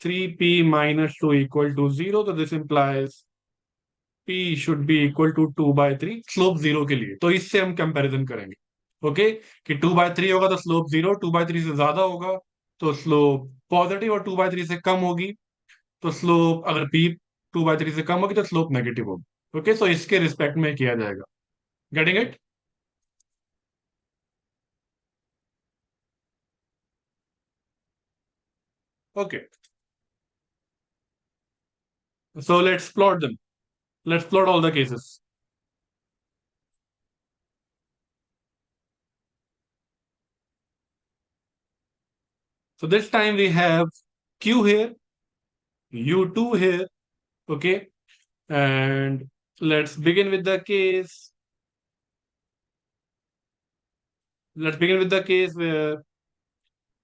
3p minus 2 equal to 0. तो this implies p should be equal to 2/3 slope zero के लिए. तो इससे हम कंपैरिजन करेंगे. ओके, कि 2/3 होगा तो स्लोप जीरो, 2/3 से ज्यादा होगा तो स्लोप पॉजिटिव, और 2/3 से कम होगी तो स्लोप, अगर p 2/3 से कम होगी तो स्लोप नेगेटिव होगी. ओके, सो इसके रिस्पेक्ट में किया जाएगा. Getting it? Okay, so let's plot them. Let's plot all the cases. So this time we have q here, u2 here. Okay, and let's begin with the case. Let's begin with the case where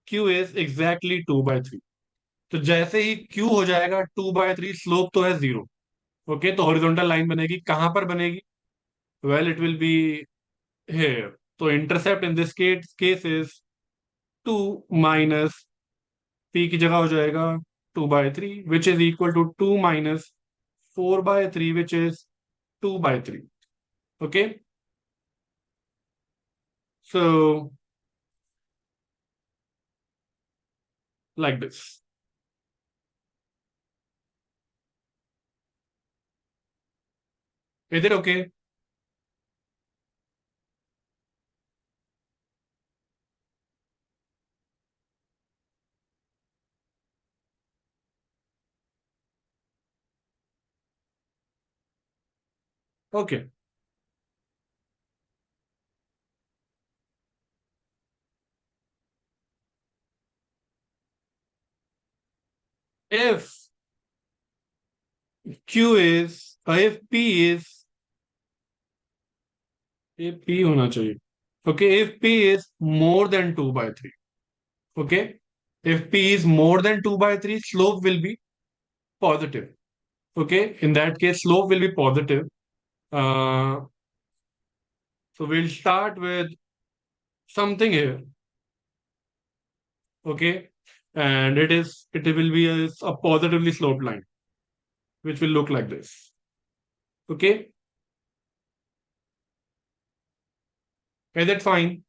q is exactly 2/3. तो जैसे ही q हो जाएगा 2/3, स्लोप तो है जीरो. ओके, तो हॉरिजॉन्टल लाइन बनेगी. कहां पर बनेगी? Well, it will be here. तो intercept in this case is 2 minus p की जगह हो जाएगा 2/3, which is equal to 2 minus 4/3, which is 2/3. Okay, So like this. Is it okay? Okay. If Q is, if P is, ये P होना चाहिए. Okay, if P is more than 2 by 3. Okay. If P is more than 2 by 3, slope will be positive. Okay. In that case, slope will be positive. Uh, so we'll start with something here. Okay. And it will be a positively sloped line, which will look like this. Okay. Is that fine?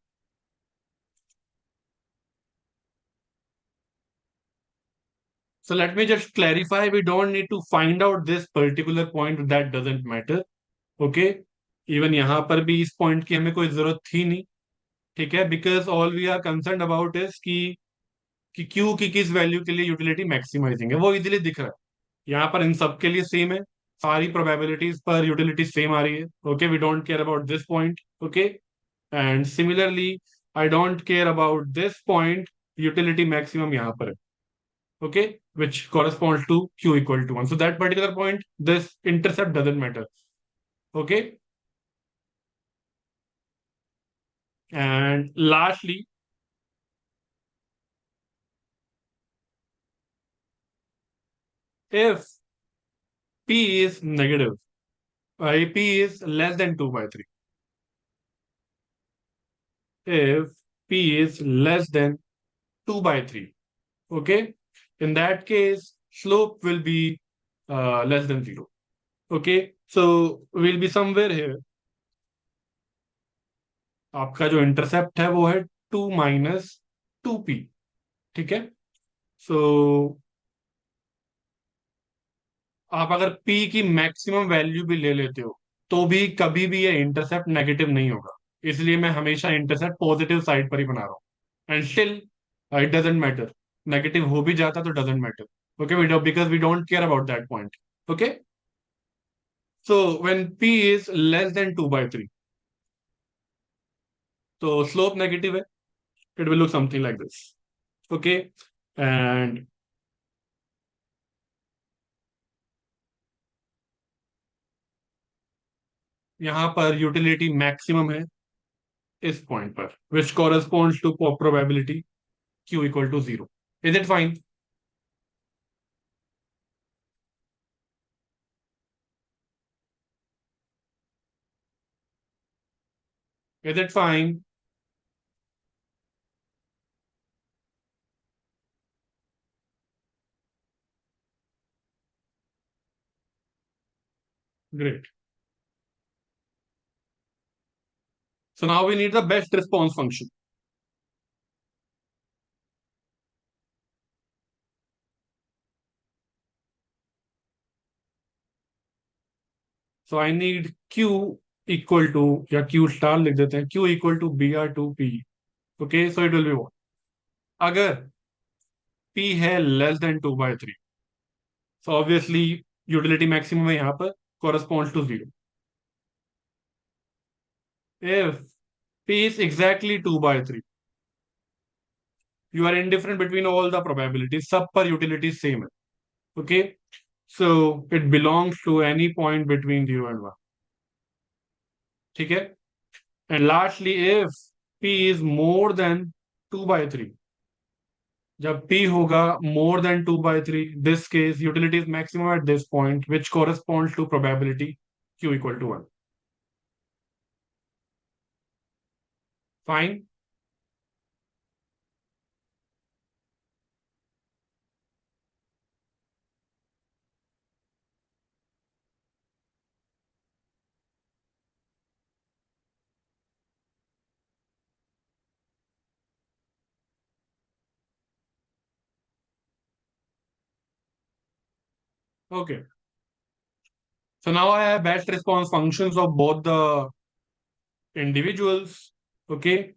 So let me just clarify. We don't need to find out this particular point. That doesn't matter. Okay. Even यहाँ पर भी इस पॉइंट की हमें कोई जरूरत थी नहीं. ठीक है. Because all we are concern about is कि क्यू की किस वैल्यू के लिए यूटिलिटी मैक्सिमाइजिंग है वो इजीली दिख रहा है. यहाँ पर इन सब के लिए सेम है. सारी प्रोबेबिलिटीज पर यूटिलिटी सेम आ रही है. Okay. We don't care about this point. Okay. And similarly I don't care about this point. Utility maximum यहाँ पर है. Okay. which corresponds to q equal to 1. So that particular point, this intercept doesn't matter. Okay. And lastly, if P is negative, P is less than 2 by 3. If P is less than 2 by 3, okay, in that case, slope will be less than 0. Okay, so we'll be somewhere here. आपका जो इंटरसेप्ट है वो है 2 - 2p. ठीक है. सो आप अगर p की मैक्सिमम वैल्यू भी ले लेते हो तो भी कभी भी ये इंटरसेप्ट नेगेटिव नहीं होगा. इसलिए मैं हमेशा इंटरसेप्ट पॉजिटिव साइड पर ही बना रहा हूँ. And still it doesn't matter. Negative हो भी जाता तो doesn't matter. Okay. We because we don't care about that point. Okay. So when p is less than 2 by 3, तो स्लोप नेगेटिव है. It will look something like this. Okay. And यहाँ पर यूटिलिटी मैक्सिमम है इस पॉइंट पर, which corresponds to probability q equal to 0. Is it fine? Is it fine? Great. So now we need the best response function. So I need q equal to, या q star लिख देते हैं, q equal to br2p. Okay, so it will be what? अगर p है less than 2 by 3, so obviously utility maximum है यहाँ पर, corresponds to 0. If p is exactly 2 by 3, you are indifferent between all the probabilities, सब पर utility same है. Okay, so it belongs to any point between 0 and 1. ठीक है. And lastly, if p is more than 2 by 3, जब p होगा more than 2 by 3, this case utility is maximum at this point, which corresponds to probability q equal to 1. Fine. Okay. So now I have best response functions of both the individuals. Okay.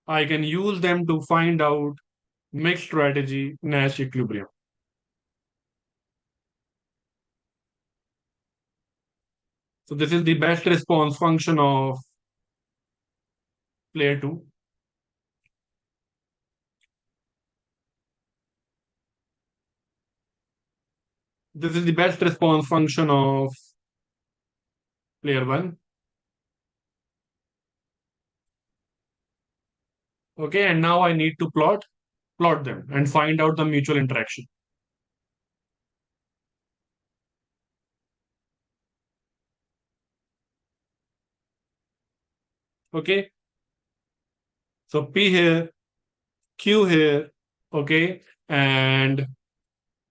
I can use them to find out mixed strategy Nash equilibrium. So this is the best response function of player 2. This is the best response function of player 1. Okay, and now I need to plot them and find out the mutual interaction. Okay, so P here, Q here. Okay, and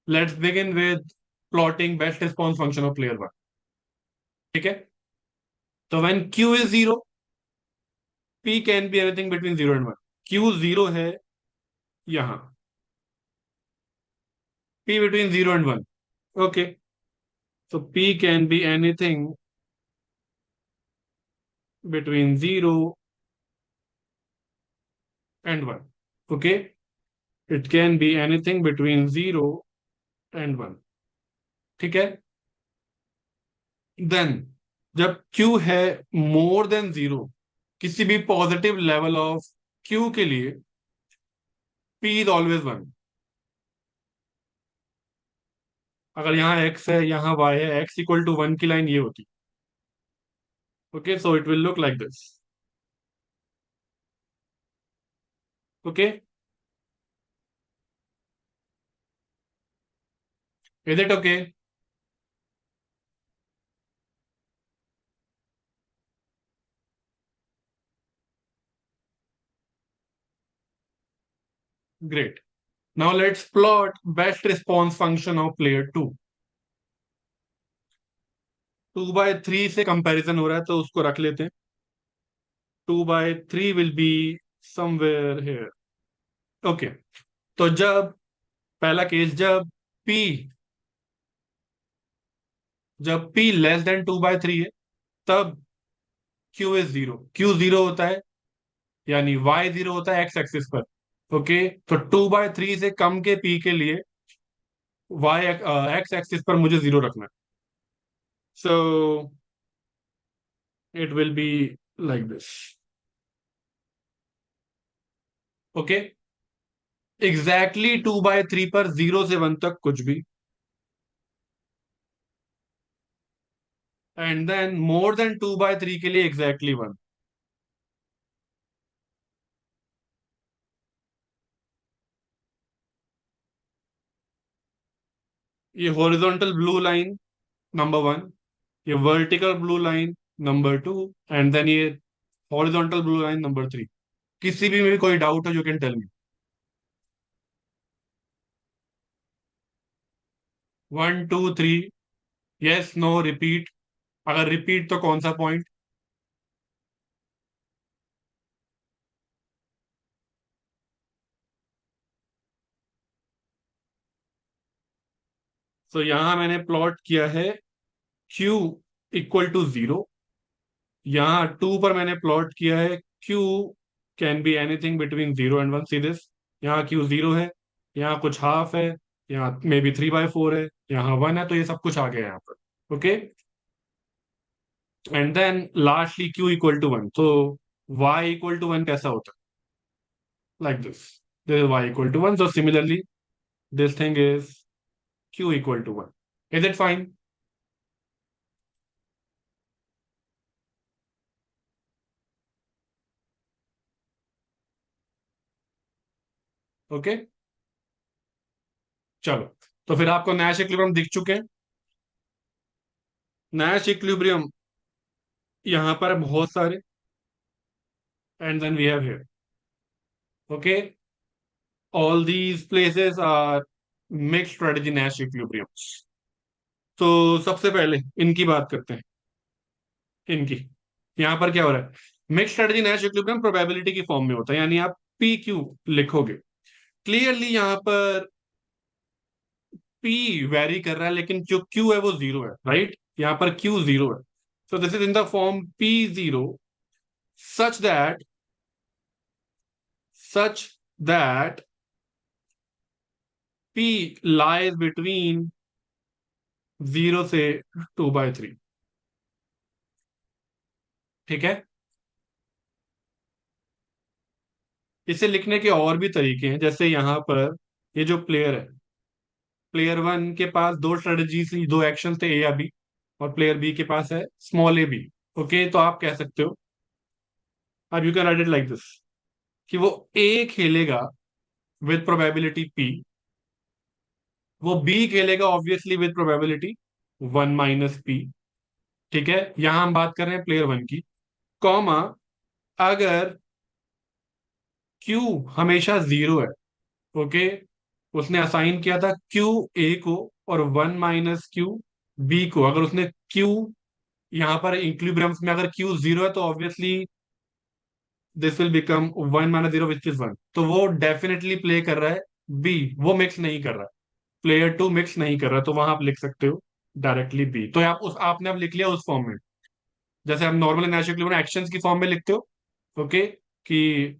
let's begin with plotting best response function of player 1. Okay, so when Q is 0, P can be anything between 0 and 1. Q 0 है यहाँ, P between 0 and 1. Okay, so P can be anything between 0 and 1. Okay, it can be anything between 0 and 1. ठीक है, देन जब Q है मोर देन 0, किसी भी पॉजिटिव लेवल ऑफ Q के लिए P इज ऑलवेज 1. अगर यहाँ x है यहाँ y है, x इक्वल टू 1 की लाइन ये होती. Okay, so it will look like this. Okay, is it okay? Great. Now let's plot best response function of player 2. 2/3 से कंपैरिजन हो रहा है तो उसको रख लेते हैं. 2/3 will be somewhere here. Okay, तो जब पहला केस, जब P लेस देन 2/3 है, तब Q इज 0. Q 0 होता है, यानी Y 0 होता है एक्स एक्सिस पर. ओके, तो 2/3 से कम के P के लिए Y एक्स एक्सिस पर मुझे 0 रखना है. सो it will be like this. Okay, exactly 2/3 पर 0 से 1 तक कुछ भी, एंड देन मोर देन 2/3 के लिए एग्जैक्टली 1. ये हॉरिजॉन्टल ब्लू लाइन नंबर 1, ये vertical blue line number 2, and then ये हॉरिजॉन्टल ब्लू लाइन नंबर 3. किसी भी में कोई डाउट हो, you can tell me. 1 2 3. Yes, no, repeat. अगर रिपीट तो कौन सा पॉइंट? तो यहां मैंने प्लॉट किया है Q इक्वल टू 0. यहाँ 2 पर मैंने प्लॉट किया है Q can be anything between 0 and 1. See this, यहाँ Q 0 है, यहाँ कुछ हाफ है, यहाँ मे बी 3/4 है, यहाँ 1 है, तो ये सब कुछ आ गया यहाँ पर. Okay, and then lastly Q equal to 1. तो Y इक्वल टू 1 कैसा होता है? Like this is Y equal to 1. So similarly this thing is Q equal to 1. Is it fine? Okay, चलो. तो फिर आपको नैश इक्विलिब्रियम दिख चुके हैं. नैश इक्विलिब्रियम यहां पर बहुत सारे, and then we have here. Okay, all these places are mixed strategy Nash equilibriums. तो सबसे पहले इनकी बात करते हैं. इनकी यहां पर क्या हो रहा है? Mixed strategy Nash equilibrium probability की फॉर्म में होता है, यानी आप PQ लिखोगे. क्लियरली यहां पर पी वेरी कर रहा है, लेकिन जो क्यू है वो जीरो है, राइट? यहाँ पर क्यू जीरो है। So this is in the form P zero such that such that P lies between 0 से 2/3। ठीक है। इसे लिखने के और भी तरीके हैं, जैसे यहां पर ये जो प्लेयर है, प्लेयर वन के पास दो स्ट्रेटजी, दो एक्शन थे, ए या बी, और प्लेयर बी के पास है स्मॉल ए बी। ओके, तो आप कह सकते हो, अब you can write it like this, कि वो ए खेलेगा विद प्रोबेबिलिटी पी, वो बी खेलेगा ऑब्वियसली विद प्रोबेबिलिटी 1 - पी। ठीक है, यहां हम बात कर रहे हैं प्लेयर वन की, कॉमा, अगर क्यू हमेशा जीरो है, ओके, उसने असाइन किया था क्यू ए को और 1 - क्यू बी को, अगर उसने क्यू यहां पर इक्विलिब्रियम्स में अगर क्यू जीरो है तो obviously this will become 1 - 0 which is 1, तो वो डेफिनेटली प्ले कर रहा है बी, वो मिक्स नहीं कर रहा है, प्लेयर टू मिक्स नहीं कर रहा, तो वहां आप लिख सकते हो डायरेक्टली बी। तो आप उस आपने अब लिख लिया उस फॉर्म में, जैसे आप नॉर्मल नेचुरल इक्विलिब्रियम एक्शंस की फॉर्म में लिखते हो। ओके, कि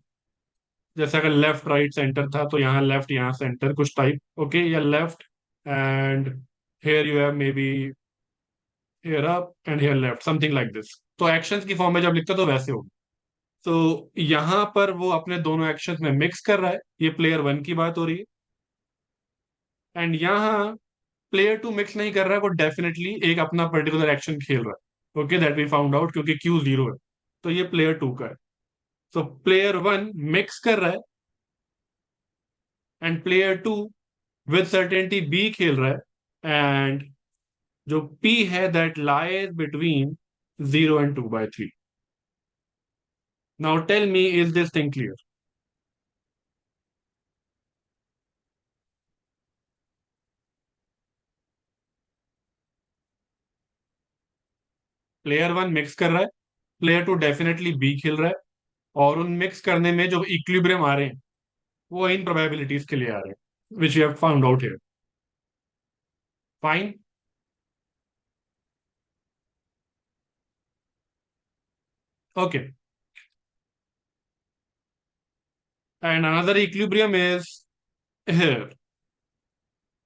जैसे अगर लेफ्ट राइट सेंटर था तो यहाँ लेफ्ट यहाँ सेंटर कुछ टाइप, ओके, या left and here you have maybe here up and here left, something like this. तो एक्शंस की फॉर्म में जब लिखते हो तो वैसे होगा। तो यहाँ पर वो अपने दोनों एक्शंस में मिक्स कर रहा है, ये प्लेयर वन की बात हो रही है। एंड यहाँ प्लेयर टू मिक्स नहीं कर रहा है, वो डेफिनेटली एक अपना पर्टिकुलर एक्शन खेल रहा है, okay, that we found out, क्योंकि क्यू जीरो है, तो ये प्लेयर टू का है। तो प्लेयर वन मिक्स कर रहा है and player two with certainty B खेल रहा है, एंड जो पी है that lies between 0 and 2/3। Now tell me, is this thing clear? Player one mix कर रहा है, प्लेयर टू डेफिनेटली बी खेल रहा है, और उन मिक्स करने में जो इक्विलिब्रियम आ रहे हैं वो इन प्रोबेबिलिटीज के लिए आ रहे हैं, which you have found out here. Fine. Okay, and another equilibrium is here,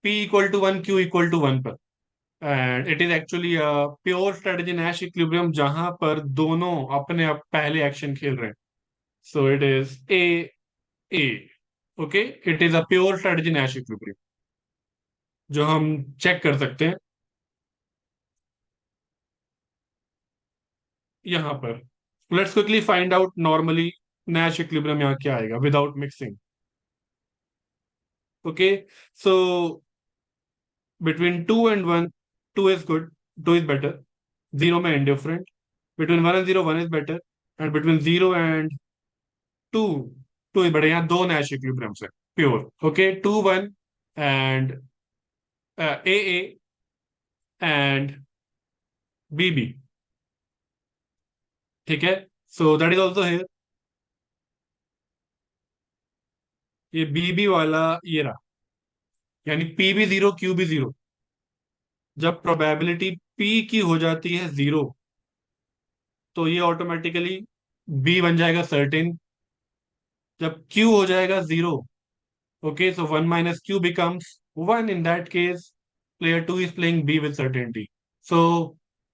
p equal to 1, q equal to 1 पर, and it is actually pure strategy Nash equilibrium जहां पर दोनों अपने पहले एक्शन खेल रहे हैं। So it is a, okay, it is a pure strategy Nash equilibrium जो हम चेक कर सकते हैं यहां पर। Let's quickly find out normally Nash equilibrium यहाँ क्या आएगा without mixing. Okay, so between 2 and 1, 2 is good, 2 is better, 0 में indifferent, between 1 and 0, 1 is better, and between 0 and 2, 2 is better. यहाँ दो नैश इक्विलिब्रियम्स है प्योर, okay, 2 1 and A and B. ठीक है, so that is also here, ये बी वाला ये रहा, यानी पी भी जीरो क्यू भी जीरो। जब प्रोबेबिलिटी पी की हो जाती है जीरो तो ये ऑटोमेटिकली बी बन जाएगा सर्टेन। जब क्यू हो जाएगा zero, okay, so 1 - Q becomes 1, in that case player two is playing B with certainty. सो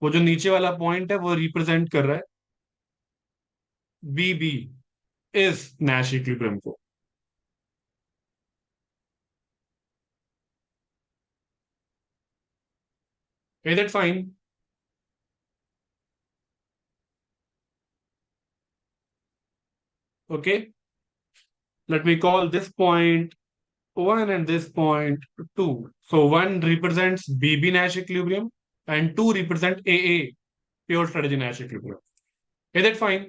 वो जो नीचे वाला पॉइंट है वो रिप्रेजेंट कर रहा है बी इज नैश इक्विलिब्रियम को। Is it fine? Okay, let me call this point 1 and this point 2. So 1 represents BB Nash equilibrium and 2 represent AA pure strategy Nash equilibrium. Is that fine?